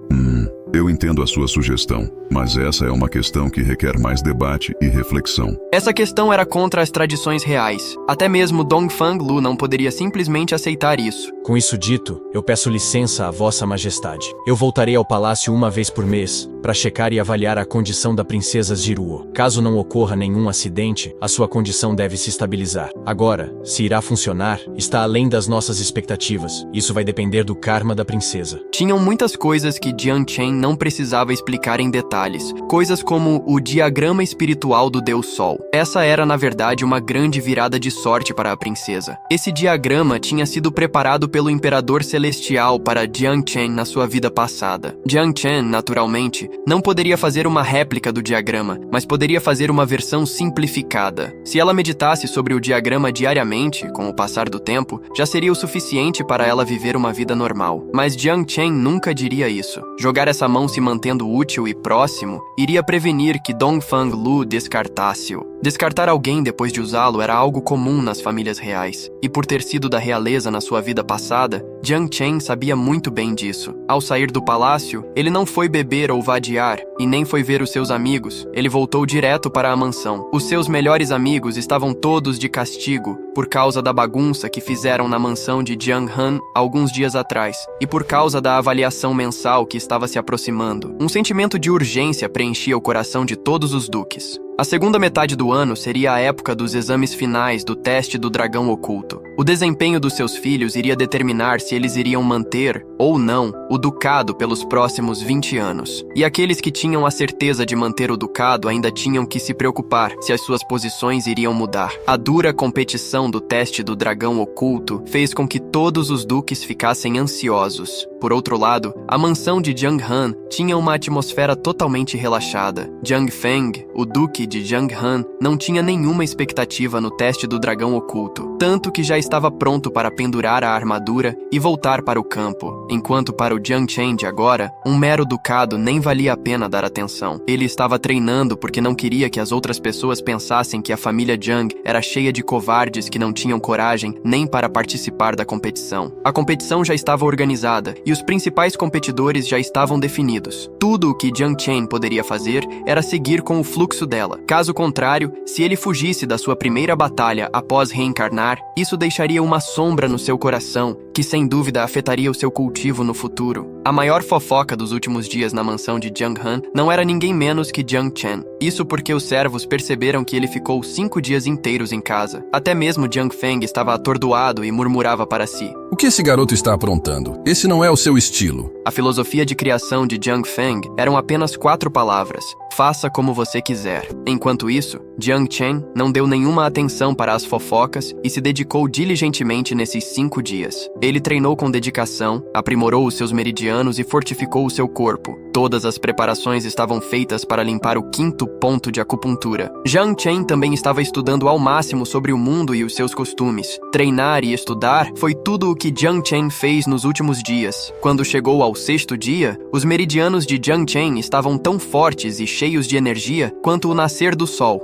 Eu entendo a sua sugestão, mas essa é uma questão que requer mais debate e reflexão. Essa questão era contra as tradições reais. Até mesmo Dongfang Lu não poderia simplesmente aceitar isso. Com isso dito, eu peço licença a Vossa Majestade. Eu voltarei ao palácio uma vez por mês, para checar e avaliar a condição da princesa Ziruo. Caso não ocorra nenhum acidente, a sua condição deve se estabilizar. Agora, se irá funcionar, está além das nossas expectativas. Isso vai depender do karma da princesa. Tinham muitas coisas que Jiang Chen não precisava explicar em detalhes. Coisas como o diagrama espiritual do Deus Sol. Essa era, na verdade, uma grande virada de sorte para a princesa. Esse diagrama tinha sido preparado pelo Imperador Celestial para Jiang Chen na sua vida passada. Jiang Chen, naturalmente, não poderia fazer uma réplica do diagrama, mas poderia fazer uma versão simplificada. Se ela meditasse sobre o diagrama diariamente, com o passar do tempo, já seria o suficiente para ela viver uma vida normal. Mas Jiang Chen nunca diria isso. Jogar essa mão se mantendo útil e próximo iria prevenir que Dongfang Lu descartasse-o. Descartar alguém depois de usá-lo era algo comum nas famílias reais, e por ter sido da realeza na sua vida passada, Jiang Chen sabia muito bem disso. Ao sair do palácio, ele não foi beber ou vadiar, e nem foi ver os seus amigos. Ele voltou direto para a mansão. Os seus melhores amigos estavam todos de castigo, por causa da bagunça que fizeram na mansão de Jiang Han alguns dias atrás, e por causa da avaliação mensal que estava se aproximando. Um sentimento de urgência preenchia o coração de todos os duques. A segunda metade do ano seria a época dos exames finais do teste do dragão oculto. O desempenho dos seus filhos iria determinar se eles iriam manter, ou não, o ducado pelos próximos 20 anos. E aqueles que tinham a certeza de manter o ducado ainda tinham que se preocupar se as suas posições iriam mudar. A dura competição do teste do dragão oculto fez com que todos os duques ficassem ansiosos. Por outro lado, a mansão de Jiang Han tinha uma atmosfera totalmente relaxada. Jiang Feng, o duque de Jiang Han, não tinha nenhuma expectativa no teste do dragão oculto, tanto que já estava pronto para pendurar a armadura e voltar para o campo, enquanto para o Jiang Chen de agora, um mero ducado nem valia a pena dar atenção. Ele estava treinando porque não queria que as outras pessoas pensassem que a família Jiang era cheia de covardes que não tinham coragem nem para participar da competição. A competição já estava organizada e os principais competidores já estavam definidos. Tudo o que Jiang Chen poderia fazer era seguir com o fluxo dela. Caso contrário, se ele fugisse da sua primeira batalha após reencarnar, isso deixaria uma sombra no seu coração, que sem dúvida afetaria o seu cultivo no futuro. A maior fofoca dos últimos dias na mansão de Jiang Han não era ninguém menos que Jiang Chen. Isso porque os servos perceberam que ele ficou 5 dias inteiros em casa. Até mesmo Jiang Feng estava atordoado e murmurava para si: O que esse garoto está aprontando? Esse não é o seu estilo. A filosofia de criação de Jiang Feng eram apenas 4 palavras: faça como você quiser. Enquanto isso, Jiang Chen não deu nenhuma atenção para as fofocas e se dedicou diligentemente nesses 5 dias. Ele treinou com dedicação, aprimorou os seus meridianos e fortificou o seu corpo. Todas as preparações estavam feitas para limpar o 5º ponto de acupuntura. Jiang Chen também estava estudando ao máximo sobre o mundo e os seus costumes. Treinar e estudar foi tudo o que Jiang Chen fez nos últimos dias. Quando chegou ao 6º dia, os meridianos de Jiang Chen estavam tão fortes e cheios de energia quanto o nascer do sol.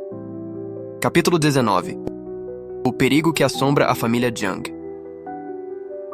Capítulo 19. O perigo que assombra a família Jiang.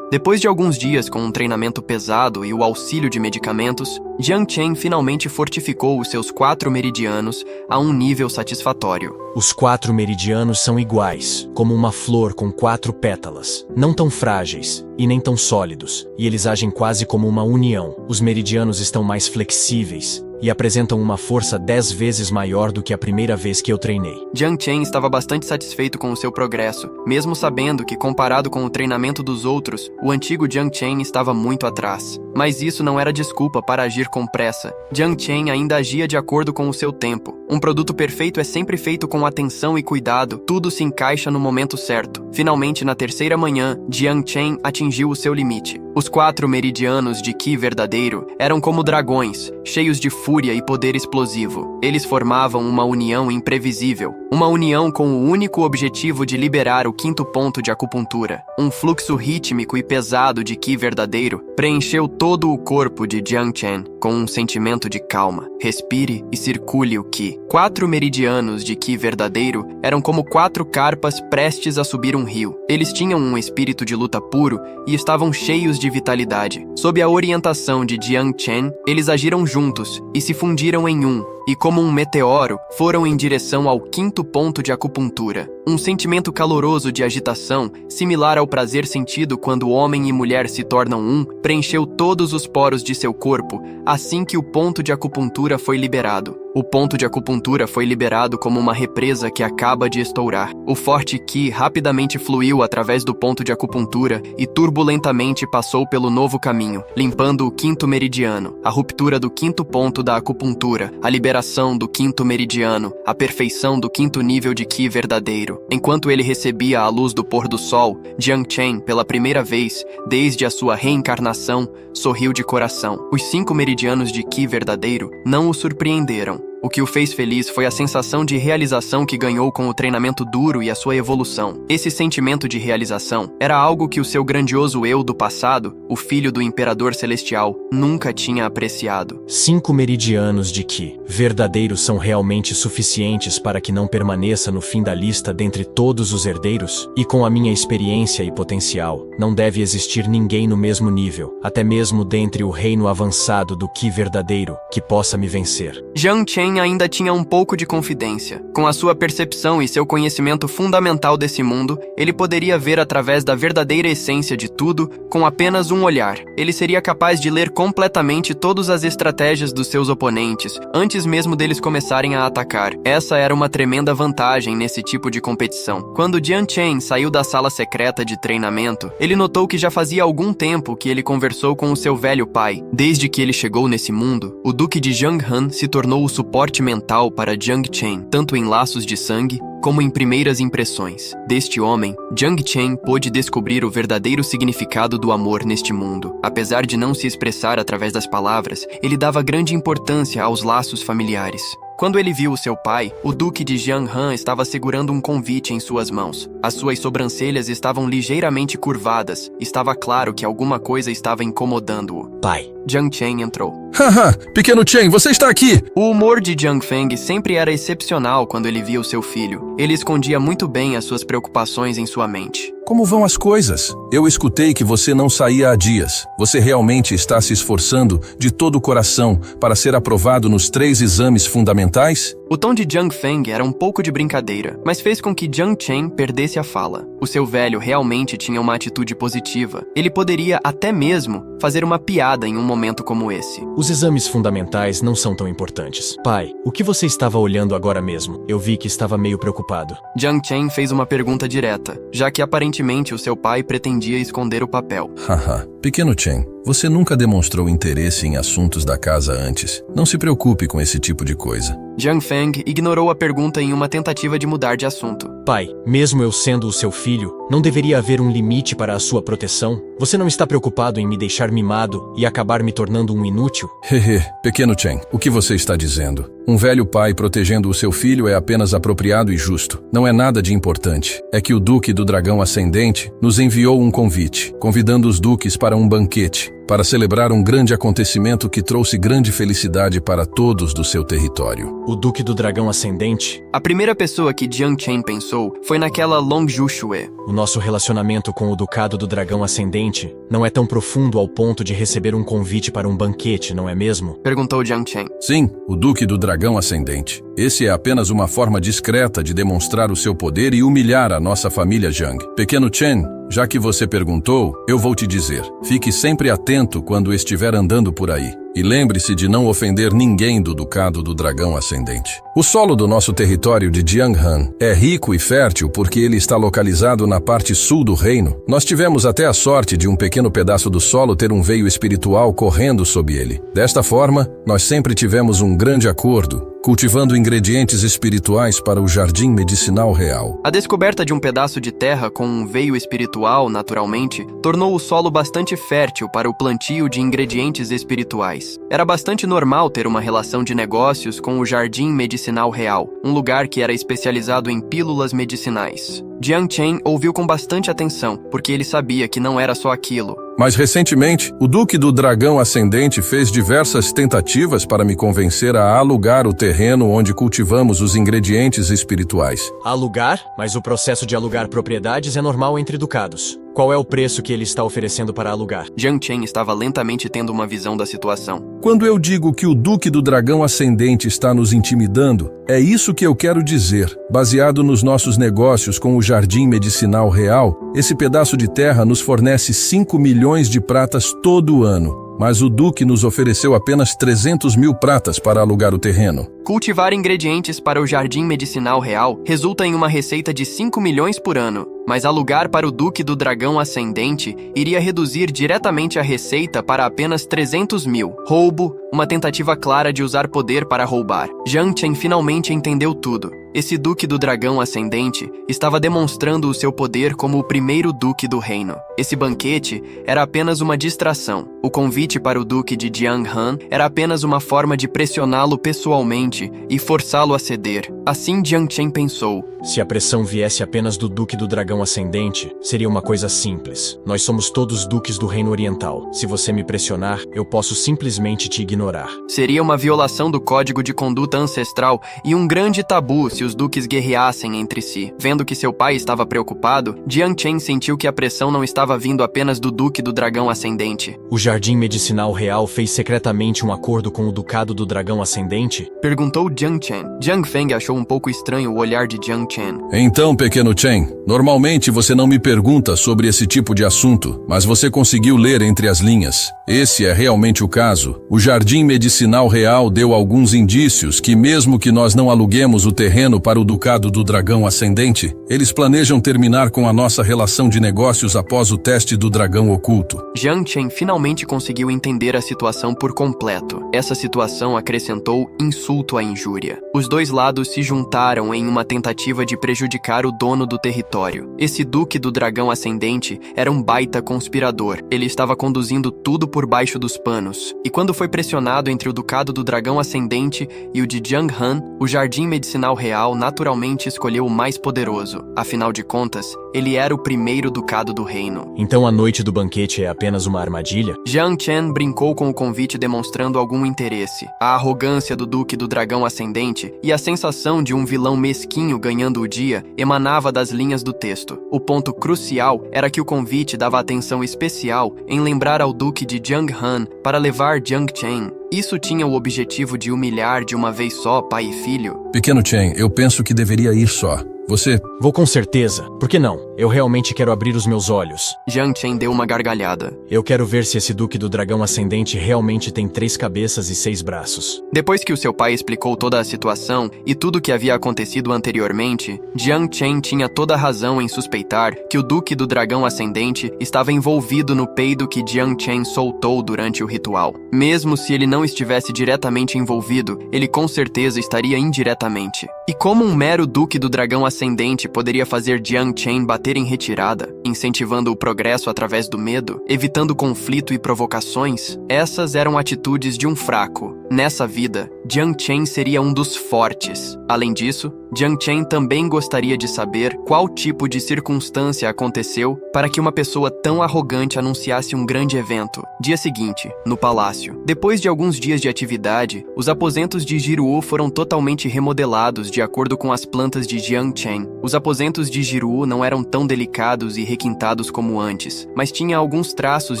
Depois de alguns dias com um treinamento pesado e o auxílio de medicamentos, Jiang Chen finalmente fortificou os seus 4 meridianos a um nível satisfatório. Os 4 meridianos são iguais, como uma flor com 4 pétalas, não tão frágeis e nem tão sólidos, e eles agem quase como uma união. Os meridianos estão mais flexíveis e apresentam uma força 10 vezes maior do que a primeira vez que eu treinei. Jiang Chen estava bastante satisfeito com o seu progresso, mesmo sabendo que, comparado com o treinamento dos outros, o antigo Jiang Chen estava muito atrás. Mas isso não era desculpa para agir com pressa. Jiang Chen ainda agia de acordo com o seu tempo. Um produto perfeito é sempre feito com atenção e cuidado, tudo se encaixa no momento certo. Finalmente, na 3ª manhã, Jiang Chen atingiu o seu limite. Os 4 meridianos de Qi verdadeiro eram como dragões, cheios de fúria e poder explosivo. Eles formavam uma união imprevisível, uma união com o único objetivo de liberar o 5º ponto de acupuntura. Um fluxo rítmico e pesado de Qi verdadeiro preencheu todo o corpo de Jiang Chen com um sentimento de calma. Respire e circule o Qi. 4 meridianos de Qi verdadeiro eram como 4 carpas prestes a subir um rio. Eles tinham um espírito de luta puro e estavam cheios de vitalidade. Sob a orientação de Jiang Chen, eles agiram juntos e se fundiram em um, e como um meteoro, foram em direção ao 5º ponto de acupuntura. Um sentimento caloroso de agitação, similar ao prazer sentido quando homem e mulher se tornam um, preencheu todos os poros de seu corpo assim que o ponto de acupuntura foi liberado. O ponto de acupuntura foi liberado como uma represa que acaba de estourar. O forte Qi rapidamente fluiu através do ponto de acupuntura e turbulentamente passou pelo novo caminho, limpando o 5º meridiano, a ruptura do 5º ponto da acupuntura, a liberação do 5º meridiano, a perfeição do 5º nível de Qi verdadeiro. Enquanto ele recebia a luz do pôr do sol, Jiang Chen, pela primeira vez, desde a sua reencarnação, sorriu de coração. Os 5 meridianos de Qi verdadeiro não o surpreenderam. O que o fez feliz foi a sensação de realização que ganhou com o treinamento duro e a sua evolução. Esse sentimento de realização era algo que o seu grandioso eu do passado, o filho do Imperador Celestial, nunca tinha apreciado. 5 meridianos de Qi verdadeiros são realmente suficientes para que não permaneça no fim da lista dentre todos os herdeiros? E com a minha experiência e potencial, não deve existir ninguém no mesmo nível, até mesmo dentre o reino avançado do Qi verdadeiro, que possa me vencer. Jiang Chen ainda tinha um pouco de confidência. Com a sua percepção e seu conhecimento fundamental desse mundo, ele poderia ver através da verdadeira essência de tudo com apenas um olhar. Ele seria capaz de ler completamente todas as estratégias dos seus oponentes, antes mesmo deles começarem a atacar. Essa era uma tremenda vantagem nesse tipo de competição. Quando Jiang Chen saiu da sala secreta de treinamento, ele notou que já fazia algum tempo que ele conversou com o seu velho pai. Desde que ele chegou nesse mundo, o Duque de Jiang Han se tornou o suporte mental para Jiang Chen, tanto em laços de sangue como em primeiras impressões. Deste homem, Jiang Chen pôde descobrir o verdadeiro significado do amor neste mundo. Apesar de não se expressar através das palavras, ele dava grande importância aos laços familiares. Quando ele viu o seu pai, o duque de Jianghan estava segurando um convite em suas mãos. As suas sobrancelhas estavam ligeiramente curvadas. Estava claro que alguma coisa estava incomodando-o. Pai. Jiang Chen entrou. Haha, pequeno Chen, você está aqui! O humor de Jiang Feng sempre era excepcional quando ele via o seu filho. Ele escondia muito bem as suas preocupações em sua mente. Como vão as coisas? Eu escutei que você não saía há dias. Você realmente está se esforçando de todo o coração para ser aprovado nos 3 exames fundamentais? O tom de Jiang Feng era um pouco de brincadeira, mas fez com que Jiang Chen perdesse a fala. O seu velho realmente tinha uma atitude positiva. Ele poderia até mesmo fazer uma piada em um momento como esse. Os exames fundamentais não são tão importantes. Pai, o que você estava olhando agora mesmo? Eu vi que estava meio preocupado. Jiang Chen fez uma pergunta direta, já que aparentemente o seu pai pretendia esconder o papel. Haha, pequeno Chen, você nunca demonstrou interesse em assuntos da casa antes. Não se preocupe com esse tipo de coisa. Jiang Feng ignorou a pergunta em uma tentativa de mudar de assunto. Pai, mesmo eu sendo o seu filho, não deveria haver um limite para a sua proteção? Você não está preocupado em me deixar mimado e acabar me tornando um inútil? Hehe, pequeno Chen, o que você está dizendo? Um velho pai protegendo o seu filho é apenas apropriado e justo. Não é nada de importante. É que o Duque do Dragão Ascendente nos enviou um convite, convidando os duques para um banquete, para celebrar um grande acontecimento que trouxe grande felicidade para todos do seu território. O Duque do Dragão Ascendente? A primeira pessoa que Jiang Chen pensou foi naquela Long Zhuxue. O nosso relacionamento com o Ducado do Dragão Ascendente não é tão profundo ao ponto de receber um convite para um banquete, não é mesmo? Perguntou Jiang Chen. Sim, o Duque do Dragão Ascendente. Esse é apenas uma forma discreta de demonstrar o seu poder e humilhar a nossa família Jiang. Pequeno Chen, já que você perguntou, eu vou te dizer. Fique sempre atento quando estiver andando por aí. E lembre-se de não ofender ninguém do Ducado do Dragão Ascendente. O solo do nosso território de Jianghan é rico e fértil porque ele está localizado na parte sul do reino. Nós tivemos até a sorte de um pequeno pedaço do solo ter um veio espiritual correndo sob ele. Desta forma, nós sempre tivemos um grande acordo, cultivando ingredientes espirituais para o Jardim Medicinal Real. A descoberta de um pedaço de terra com um veio espiritual, naturalmente, tornou o solo bastante fértil para o plantio de ingredientes espirituais. Era bastante normal ter uma relação de negócios com o Jardim Medicinal Real, um lugar que era especializado em pílulas medicinais. Jiang Chen ouviu com bastante atenção, porque ele sabia que não era só aquilo. Mas recentemente, o Duque do Dragão Ascendente fez diversas tentativas para me convencer a alugar o terreno onde cultivamos os ingredientes espirituais. Alugar? Mas o processo de alugar propriedades é normal entre ducados. Qual é o preço que ele está oferecendo para alugar? Jiang Chen estava lentamente tendo uma visão da situação. Quando eu digo que o Duque do Dragão Ascendente está nos intimidando, é isso que eu quero dizer. Baseado nos nossos negócios com o Jardim Medicinal Real, esse pedaço de terra nos fornece 5 milhões de pratas todo ano. Mas o Duque nos ofereceu apenas 300 mil pratas para alugar o terreno. Cultivar ingredientes para o Jardim Medicinal Real resulta em uma receita de 5 milhões por ano, mas alugar para o Duque do Dragão Ascendente iria reduzir diretamente a receita para apenas 300 mil. Roubo, uma tentativa clara de usar poder para roubar. Jiang Chen finalmente entendeu tudo. Esse Duque do Dragão Ascendente estava demonstrando o seu poder como o primeiro Duque do reino. Esse banquete era apenas uma distração. O convite para o Duque de Jianghan era apenas uma forma de pressioná-lo pessoalmente e forçá-lo a ceder. Assim Jiang Chen pensou. Se a pressão viesse apenas do Duque do Dragão Ascendente, seria uma coisa simples. Nós somos todos duques do Reino Oriental. Se você me pressionar, eu posso simplesmente te ignorar. Seria uma violação do código de conduta ancestral e um grande tabu se os duques guerreassem entre si. Vendo que seu pai estava preocupado, Jiang Chen sentiu que a pressão não estava vindo apenas do Duque do Dragão Ascendente. O Jardim Medicinal Real fez secretamente um acordo com o Ducado do Dragão Ascendente? Perguntou Jiang Chen. Jiang Feng achou um pouco estranho o olhar de Jiang Chen. Então, pequeno Chen, normalmente você não me pergunta sobre esse tipo de assunto, mas você conseguiu ler entre as linhas. Esse é realmente o caso. O Jardim Medicinal Real deu alguns indícios que, mesmo que nós não aluguemos o terreno para o Ducado do Dragão Ascendente, eles planejam terminar com a nossa relação de negócios após o teste do dragão oculto. Jiang Chen finalmente conseguiu entender a situação por completo. Essa situação acrescentou insulto à injúria. Os dois lados se juntaram em uma tentativa de prejudicar o dono do território. Esse Duque do Dragão Ascendente era um baita conspirador. Ele estava conduzindo tudo por baixo dos panos. E quando foi pressionado entre o Ducado do Dragão Ascendente e o de Jiang Han, o Jardim Medicinal Real naturalmente escolheu o mais poderoso. Afinal de contas, ele era o primeiro ducado do reino. Então a noite do banquete é apenas uma armadilha? Jiang Chen brincou com o convite demonstrando algum interesse. A arrogância do Duque do Dragão Ascendente e a sensação de um vilão mesquinho ganhando o dia emanava das linhas do texto. O ponto crucial era que o convite dava atenção especial em lembrar ao Duque de Jiang Han para levar Jiang Chen. Isso tinha o objetivo de humilhar de uma vez só pai e filho. Pequeno Chen, eu penso que deveria ir só. Você... Vou com certeza. Por que não? Eu realmente quero abrir os meus olhos. Jiang Chen deu uma gargalhada. Eu quero ver se esse Duque do Dragão Ascendente realmente tem 3 cabeças e 6 braços. Depois que o seu pai explicou toda a situação e tudo o que havia acontecido anteriormente, Jiang Chen tinha toda a razão em suspeitar que o Duque do Dragão Ascendente estava envolvido no peido que Jiang Chen soltou durante o ritual. Mesmo se ele não estivesse diretamente envolvido, ele com certeza estaria indiretamente. E como um mero Duque do Dragão Ascendente poderia fazer Jiang Chen bater em retirada, incentivando o progresso através do medo, evitando conflito e provocações? Essas eram atitudes de um fraco. Nessa vida, Jiang Chen seria um dos fortes. Além disso, Jiang Chen também gostaria de saber qual tipo de circunstância aconteceu para que uma pessoa tão arrogante anunciasse um grande evento. Dia seguinte, no palácio. Depois de alguns dias de atividade, os aposentos de Jiruo foram totalmente remodelados de acordo com as plantas de Jiang Chen. Os aposentos de Jiruo não eram tão delicados e requintados como antes, mas tinha alguns traços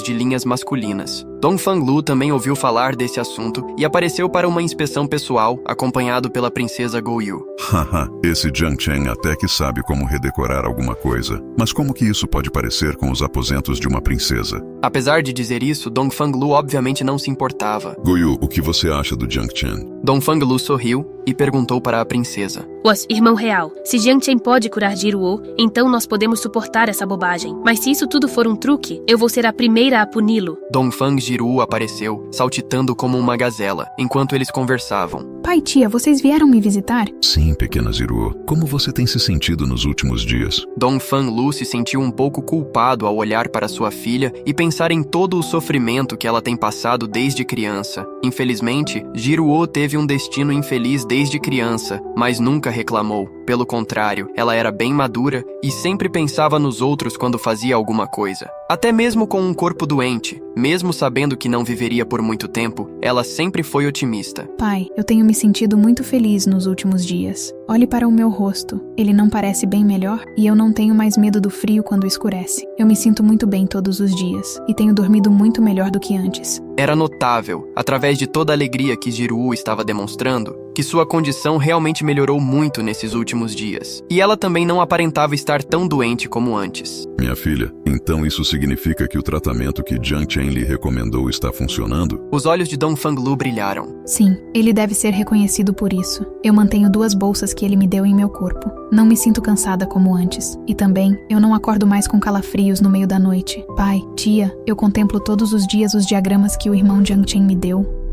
de linhas masculinas. Dong Fanglu também ouviu falar desse assunto e apareceu para uma inspeção pessoal, acompanhado pela princesa Goyu. Haha, esse Jiang Chen até que sabe como redecorar alguma coisa. Mas como que isso pode parecer com os aposentos de uma princesa? Apesar de dizer isso, Dong Fanglu obviamente não se importava. Goyu, o que você acha do Jiang Chen? Dong Fanglu sorriu e perguntou para a princesa. Irmão real, se Jiang Chen pode curar Jiruo, então nós podemos suportar essa bobagem. Mas se isso tudo for um truque, eu vou ser a primeira a puni-lo. Dongfang Jiruo apareceu, saltitando como uma gazela, enquanto eles conversavam. Pai e tia, vocês vieram me visitar? Sim, pequena Jiruo. Como você tem se sentido nos últimos dias? Dongfang Lu se sentiu um pouco culpado ao olhar para sua filha e pensar em todo o sofrimento que ela tem passado desde criança. Infelizmente, Jiruo teve um destino infeliz desde criança, mas nunca reclamou. Pelo contrário, ela era bem madura e sempre pensava nos outros quando fazia alguma coisa. Até mesmo com um corpo doente, mesmo sabendo que não viveria por muito tempo, ela sempre foi otimista. Pai, eu tenho me sentido muito feliz nos últimos dias. Olhe para o meu rosto. Ele não parece bem melhor e eu não tenho mais medo do frio quando escurece. Eu me sinto muito bem todos os dias e tenho dormido muito melhor do que antes. Era notável, através de toda a alegria que Jiruo estava demonstrando, que sua condição realmente melhorou muito nesses últimos dias. E ela também não aparentava estar tão doente como antes. Minha filha, então isso significa que o tratamento que Jiang Chen lhe recomendou está funcionando? Os olhos de Dong Fanglu brilharam. Sim, ele deve ser reconhecido por isso. Eu mantenho 2 bolsas que ele me deu em meu corpo. Não me sinto cansada como antes. E também, eu não acordo mais com calafrios no meio da noite. Pai, tia, eu contemplo todos os dias os diagramas que o irmão Jiang Chen me deu.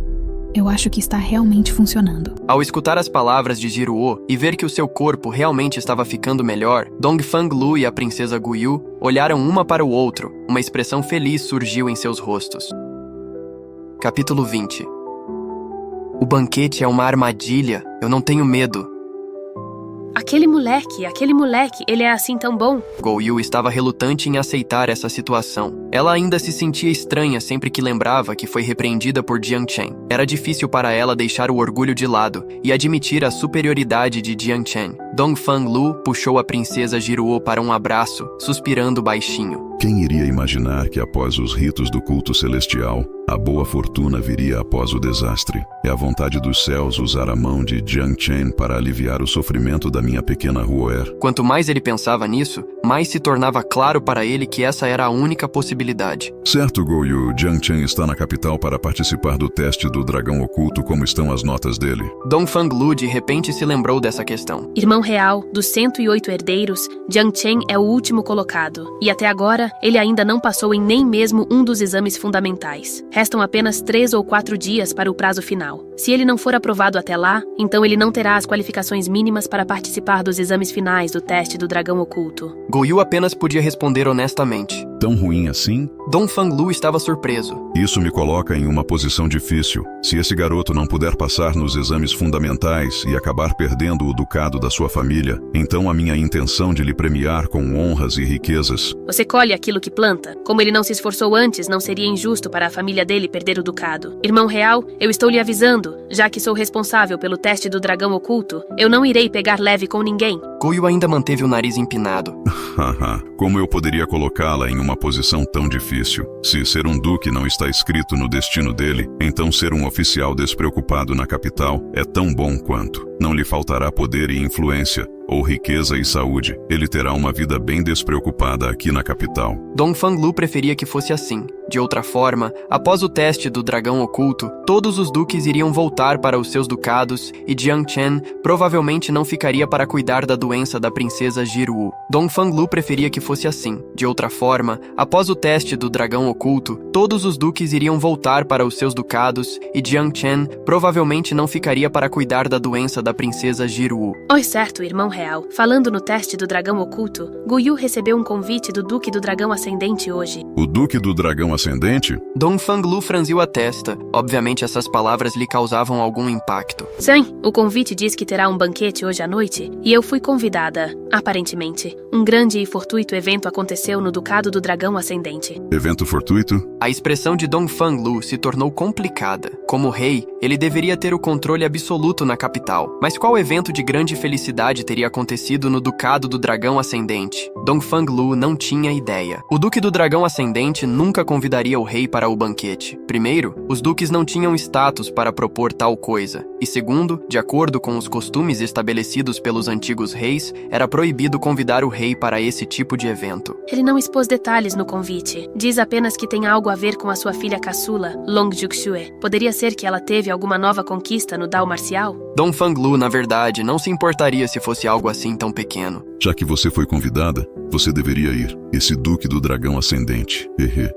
Eu acho que está realmente funcionando. Ao escutar as palavras de Jiruo e ver que o seu corpo realmente estava ficando melhor, Dongfang Lu e a princesa Goyu olharam uma para o outro. Uma expressão feliz surgiu em seus rostos. Capítulo 20. O banquete é uma armadilha. Eu não tenho medo. Aquele moleque, ele é assim tão bom? Goyu estava relutante em aceitar essa situação. Ela ainda se sentia estranha sempre que lembrava que foi repreendida por Jiang Chen. Era difícil para ela deixar o orgulho de lado e admitir a superioridade de Jiang Chen. Dongfang Lu puxou a princesa Jiruo para um abraço, suspirando baixinho. Quem iria imaginar que após os ritos do culto celestial, a boa fortuna viria após o desastre? É a vontade dos céus usar a mão de Jiang Chen para aliviar o sofrimento da minha pequena Ruoer. Quanto mais ele pensava nisso, mais se tornava claro para ele que essa era a única possibilidade responsabilidade. Certo, Goyu, Jiang Chen está na capital para participar do teste do dragão oculto. Como estão as notas dele? Dongfang Lu de repente se lembrou dessa questão. Irmão real, dos 108 herdeiros, Jiang Chen é o último colocado. E até agora, ele ainda não passou em nem mesmo um dos exames fundamentais. Restam apenas 3 ou 4 dias para o prazo final. Se ele não for aprovado até lá, então ele não terá as qualificações mínimas para participar dos exames finais do teste do dragão oculto. Goyu apenas podia responder honestamente. Tão ruim assim? Dongfang Lu estava surpreso. Isso me coloca em uma posição difícil. Se esse garoto não puder passar nos exames fundamentais e acabar perdendo o ducado da sua família, então a minha intenção de lhe premiar com honras e riquezas. Você colhe aquilo que planta. Como ele não se esforçou antes, não seria injusto para a família dele perder o ducado. Irmão real, eu estou lhe avisando, já que sou responsável pelo teste do dragão oculto, eu não irei pegar leve com ninguém. Goyu ainda manteve o nariz empinado. Haha, como eu poderia colocá-la em uma posição tão difícil? Se ser um duque não está escrito no destino dele, então ser um oficial despreocupado na capital é tão bom quanto. Não lhe faltará poder e influência, ou riqueza e saúde. Ele terá uma vida bem despreocupada aqui na capital. Dongfang Lu preferia que fosse assim. De outra forma, após o teste do dragão oculto, todos os duques iriam voltar para os seus ducados e Jiang Chen provavelmente não ficaria para cuidar da doença da princesa Jiru. Dongfang Lu preferia que fosse assim. De outra forma, após o teste do dragão oculto, todos os duques iriam voltar para os seus ducados e Jiang Chen provavelmente não ficaria para cuidar da doença da princesa Jiru. Oi, certo, irmão real. Falando no teste do dragão oculto, Goyu recebeu um convite do Duque do Dragão Ascendente hoje. O Duque do Dragão Ascendente? Dongfang Lu franziu a testa. Obviamente essas palavras lhe causavam algum impacto. Sim, o convite diz que terá um banquete hoje à noite e eu fui convidada, aparentemente. Um grande e fortuito evento aconteceu no Ducado do Dragão Ascendente. Evento fortuito? A expressão de Dongfang Lu se tornou complicada. Como rei, ele deveria ter o controle absoluto na capital. Mas qual evento de grande felicidade teria acontecido no Ducado do Dragão Ascendente? Dongfang Lu não tinha ideia. O Duque do Dragão Ascendente nunca convidaria o rei para o banquete. Primeiro, os duques não tinham status para propor tal coisa. E segundo, de acordo com os costumes estabelecidos pelos antigos reis, era proibido convidar o rei para esse tipo de evento. Ele não expôs detalhes no convite. Diz apenas que tem algo a ver com a sua filha caçula, Long Juxue. Poderia ser que ela teve alguma nova conquista no Dao marcial? Dongfang Lu, na verdade, não se importaria se fosse algo assim tão pequeno. Já que você foi convidada, você deveria ir. Esse Duque do Dragão Ascendente.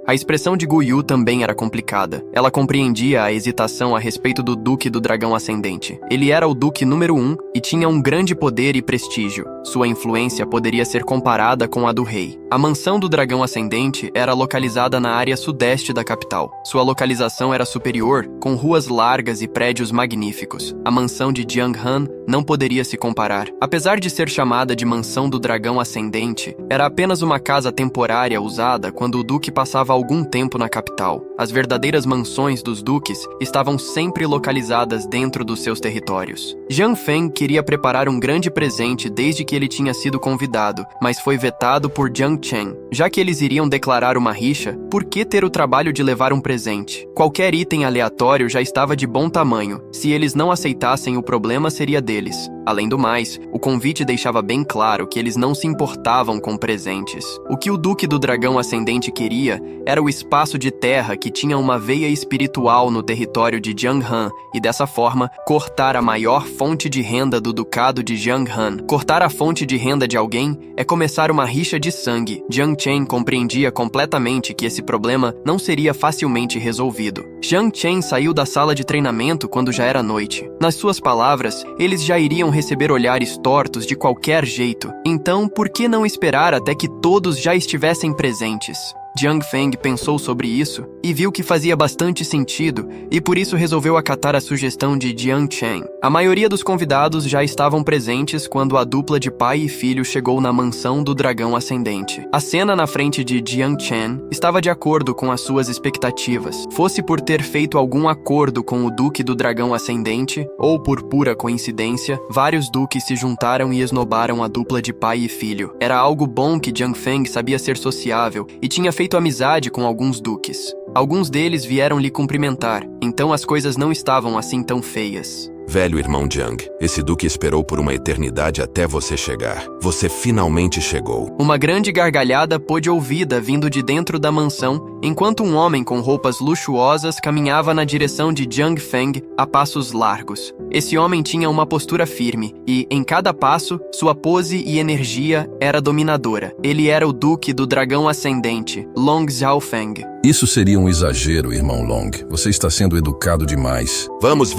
A expressão de Goyu também era complicada. Ela compreendia a hesitação a respeito do Duque do Dragão Ascendente. Ele era o Duque número 1 e tinha um grande poder e prestígio. Sua influência poderia ser comparada com a do rei. A mansão do Dragão Ascendente era localizada na área sudeste da capital. Sua localização era superior, com ruas largas e prédios magníficos. A mansão de Jiang Han não poderia se comparar. Apesar de ser chamada de Mansão do Dragão Ascendente, era apenas uma casa temporária usada quando o duque passava algum tempo na capital. As verdadeiras mansões dos duques estavam sempre localizadas dentro dos seus territórios. Jiang Feng queria preparar um grande presente desde que ele tinha sido convidado, mas foi vetado por Jiang Chen. Já que eles iriam declarar uma rixa, por que ter o trabalho de levar um presente? Qualquer item aleatório já estava de bom tamanho. Se eles não aceitassem, o problema seria deles. Além do mais, o convite deixava bem claro que eles não se importavam com presentes. O que o Duque do Dragão Ascendente queria era o espaço de terra que tinha uma veia espiritual no território de Jianghan e, dessa forma, cortar a maior fonte de renda do Ducado de Jianghan. Cortar a fonte de renda de alguém é começar uma rixa de sangue. Jiang Chen compreendia completamente que esse problema não seria facilmente resolvido. Jiang Chen saiu da sala de treinamento quando já era noite. Nas suas palavras, eles já iriam receber olhares tortos de qualquer jeito. Então, por que não esperar até que todos já estivessem presentes? Jiang Feng pensou sobre isso e viu que fazia bastante sentido e por isso resolveu acatar a sugestão de Jiang Chen. A maioria dos convidados já estavam presentes quando a dupla de pai e filho chegou na mansão do Dragão Ascendente. A cena na frente de Jiang Chen estava de acordo com as suas expectativas. Fosse por ter feito algum acordo com o Duque do Dragão Ascendente ou por pura coincidência, vários duques se juntaram e esnobaram a dupla de pai e filho. Era algo bom que Jiang Feng sabia ser sociável e tinha feito amizade com alguns duques. Alguns deles vieram lhe cumprimentar, então as coisas não estavam assim tão feias. Velho irmão Jiang, esse duque esperou por uma eternidade até você chegar. Você finalmente chegou. Uma grande gargalhada pôde ouvida vindo de dentro da mansão, enquanto um homem com roupas luxuosas caminhava na direção de Jiang Feng a passos largos. Esse homem tinha uma postura firme e, em cada passo, sua pose e energia era dominadora. Ele era o duque do dragão ascendente, Long Xiaofeng. Isso seria um exagero, irmão Long. Você está sendo educado demais. Vamos.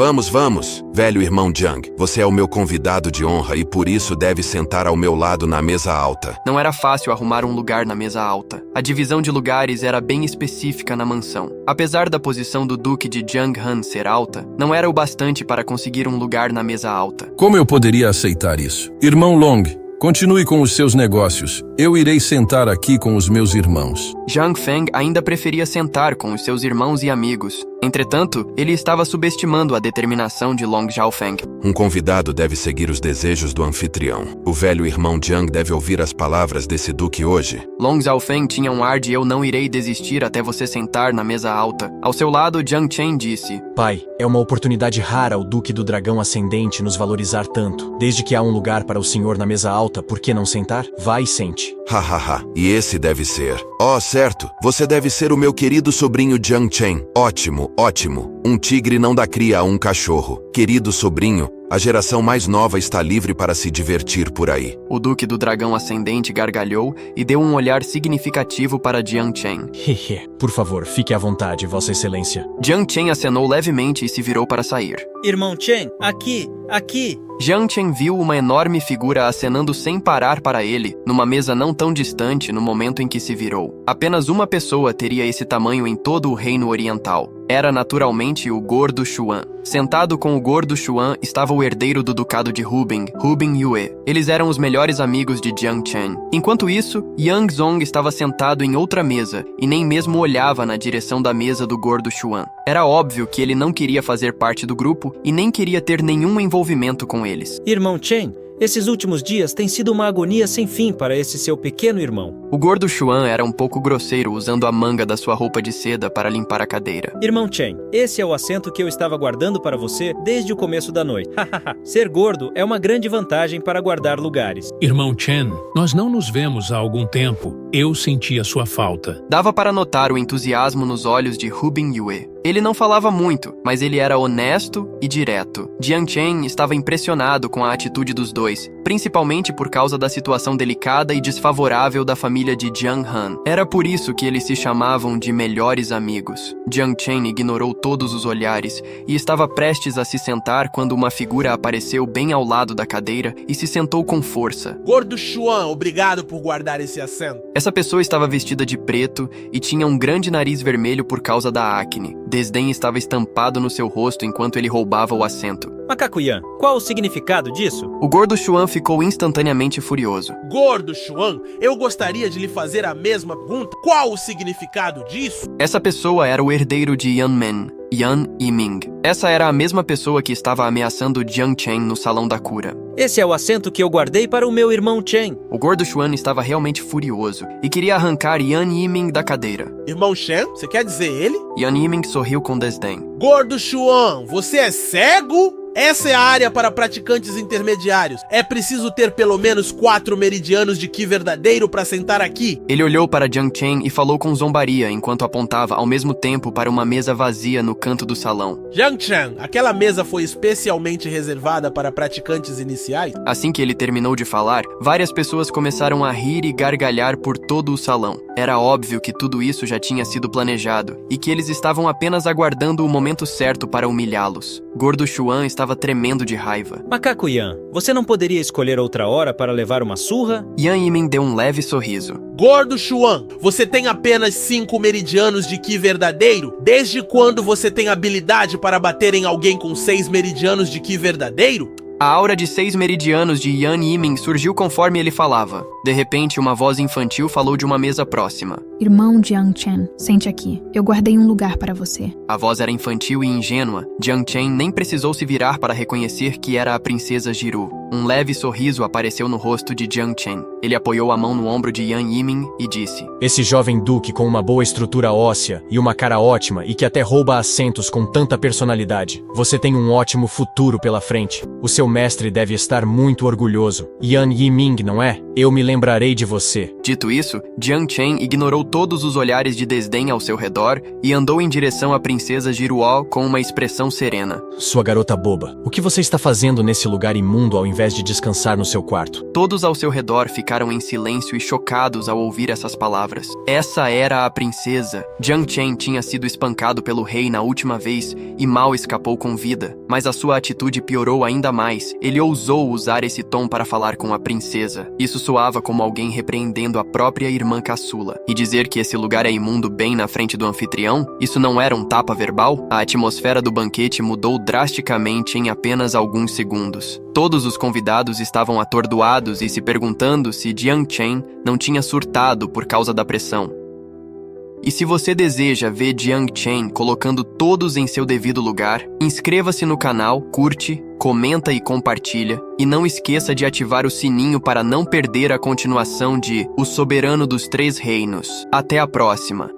Velho irmão Jiang, você é o meu convidado de honra e por isso deve sentar ao meu lado na mesa alta. Não era fácil arrumar um lugar na mesa alta. A divisão de lugares era bem específica na mansão. Apesar da posição do duque de Jianghan ser alta, não era o bastante para conseguir um lugar na mesa alta. Como eu poderia aceitar isso? Irmão Long, continue com os seus negócios. Eu irei sentar aqui com os meus irmãos. Jiang Feng ainda preferia sentar com os seus irmãos e amigos. Entretanto, ele estava subestimando a determinação de Long Xiaofeng. Um convidado deve seguir os desejos do anfitrião. O velho irmão Jiang deve ouvir as palavras desse duque hoje. Long Xiaofeng tinha um ar de eu não irei desistir até você sentar na mesa alta. Ao seu lado, Jiang Chen disse: Pai, é uma oportunidade rara o Duque do Dragão Ascendente nos valorizar tanto. Desde que há um lugar para o senhor na mesa alta, por que não sentar? Vai e sente. Hahaha, e esse deve ser. Oh, certo, você deve ser o meu querido sobrinho Jiang Chen. Ótimo. Um tigre não dá cria a um cachorro. Querido sobrinho, a geração mais nova está livre para se divertir por aí. O Duque do Dragão Ascendente gargalhou e deu um olhar significativo para Jiang Chen. Hehe, por favor, fique à vontade, Vossa Excelência. Jiang Chen acenou levemente e se virou para sair. Irmão Chen, aqui! Jiang Chen viu uma enorme figura acenando sem parar para ele, numa mesa não tão distante no momento em que se virou. Apenas uma pessoa teria esse tamanho em todo o reino oriental. Era naturalmente o Gordo Xuan. Sentado com o Gordo Xuan estava o herdeiro do ducado de Hubing Yue. Eles eram os melhores amigos de Jiang Chen. Enquanto isso, Yang Zong estava sentado em outra mesa e nem mesmo olhava na direção da mesa do Gordo Xuan. Era óbvio que ele não queria fazer parte do grupo e nem queria ter nenhum envolvimento com eles. Irmão Chen, esses últimos dias têm sido uma agonia sem fim para esse seu pequeno irmão. O Gordo Xuan era um pouco grosseiro usando a manga da sua roupa de seda para limpar a cadeira. Irmão Chen, esse é o assento que eu estava guardando para você desde o começo da noite. Ser gordo é uma grande vantagem para guardar lugares. Irmão Chen, nós não nos vemos há algum tempo. Eu senti a sua falta. Dava para notar o entusiasmo nos olhos de Hubing Yue. Ele não falava muito, mas ele era honesto e direto. Jiang Chen estava impressionado com a atitude dos dois, principalmente por causa da situação delicada e desfavorável da família de Jiang Han. Era por isso que eles se chamavam de melhores amigos. Jiang Chen ignorou todos os olhares e estava prestes a se sentar quando uma figura apareceu bem ao lado da cadeira e se sentou com força. Gordo Xuan, obrigado por guardar esse assento. Essa pessoa estava vestida de preto e tinha um grande nariz vermelho por causa da acne. Desdém estava estampado no seu rosto enquanto ele roubava o assento. Macaco Yan, qual o significado disso? O Gordo Xuan ficou instantaneamente furioso. Gordo Xuan, eu gostaria de lhe fazer a mesma pergunta. Qual o significado disso? Essa pessoa era o herdeiro de Yan Men, Yan Yiming. Essa era a mesma pessoa que estava ameaçando Jiang Chen no Salão da Cura. Esse é o assento que eu guardei para o meu irmão Chen. O Gordo Xuan estava realmente furioso e queria arrancar Yan Yiming da cadeira. Irmão Chen, você quer dizer ele? Yan Yiming sorriu com desdém. Gordo Xuan, você é cego? Essa é a área para praticantes intermediários. É preciso ter pelo menos 4 meridianos de Qi verdadeiro para sentar aqui. Ele olhou para Jiang Chen e falou com zombaria enquanto apontava ao mesmo tempo para uma mesa vazia no canto do salão. Jiang Chen, aquela mesa foi especialmente reservada para praticantes iniciais? Assim que ele terminou de falar, várias pessoas começaram a rir e gargalhar por todo o salão. Era óbvio que tudo isso já tinha sido planejado e que eles estavam apenas aguardando o momento certo para humilhá-los. Gordo Xuan estava tremendo de raiva. Macaco Yan, você não poderia escolher outra hora para levar uma surra? Yan Yiming deu um leve sorriso. Gordo Xuan, você tem apenas 5 meridianos de Qi verdadeiro? Desde quando você tem habilidade para bater em alguém com 6 meridianos de Qi verdadeiro? A aura de 6 meridianos de Yan Yiming surgiu conforme ele falava. De repente, uma voz infantil falou de uma mesa próxima. Irmão Jiang Chen, sente aqui. Eu guardei um lugar para você. A voz era infantil e ingênua. Jiang Chen nem precisou se virar para reconhecer que era a princesa Jiru. Um leve sorriso apareceu no rosto de Jiang Chen. Ele apoiou a mão no ombro de Yan Yiming e disse: Esse jovem duque com uma boa estrutura óssea e uma cara ótima e que até rouba assentos com tanta personalidade. Você tem um ótimo futuro pela frente. O seu mestre deve estar muito orgulhoso. Yan Yiming, não é? Eu me lembrarei de você. Dito isso, Jiang Chen ignorou todos os olhares de desdém ao seu redor e andou em direção à princesa Jiruo com uma expressão serena. Sua garota boba, o que você está fazendo nesse lugar imundo ao invés de descansar no seu quarto? Todos ao seu redor ficaram em silêncio e chocados ao ouvir essas palavras. Essa era a princesa. Jiang Chen tinha sido espancado pelo rei na última vez e mal escapou com vida, mas a sua atitude piorou ainda mais. Ele ousou usar esse tom para falar com a princesa. Isso soava como alguém repreendendo a própria irmã caçula. E dizer que esse lugar é imundo bem na frente do anfitrião? Isso não era um tapa verbal? A atmosfera do banquete mudou drasticamente em apenas alguns segundos. Todos os convidados estavam atordoados e se perguntando se Jiang Chen não tinha surtado por causa da pressão. E se você deseja ver Jiang Chen colocando todos em seu devido lugar, inscreva-se no canal, curte, comenta e compartilha. E não esqueça de ativar o sininho para não perder a continuação de O Soberano dos Três Reinos. Até a próxima!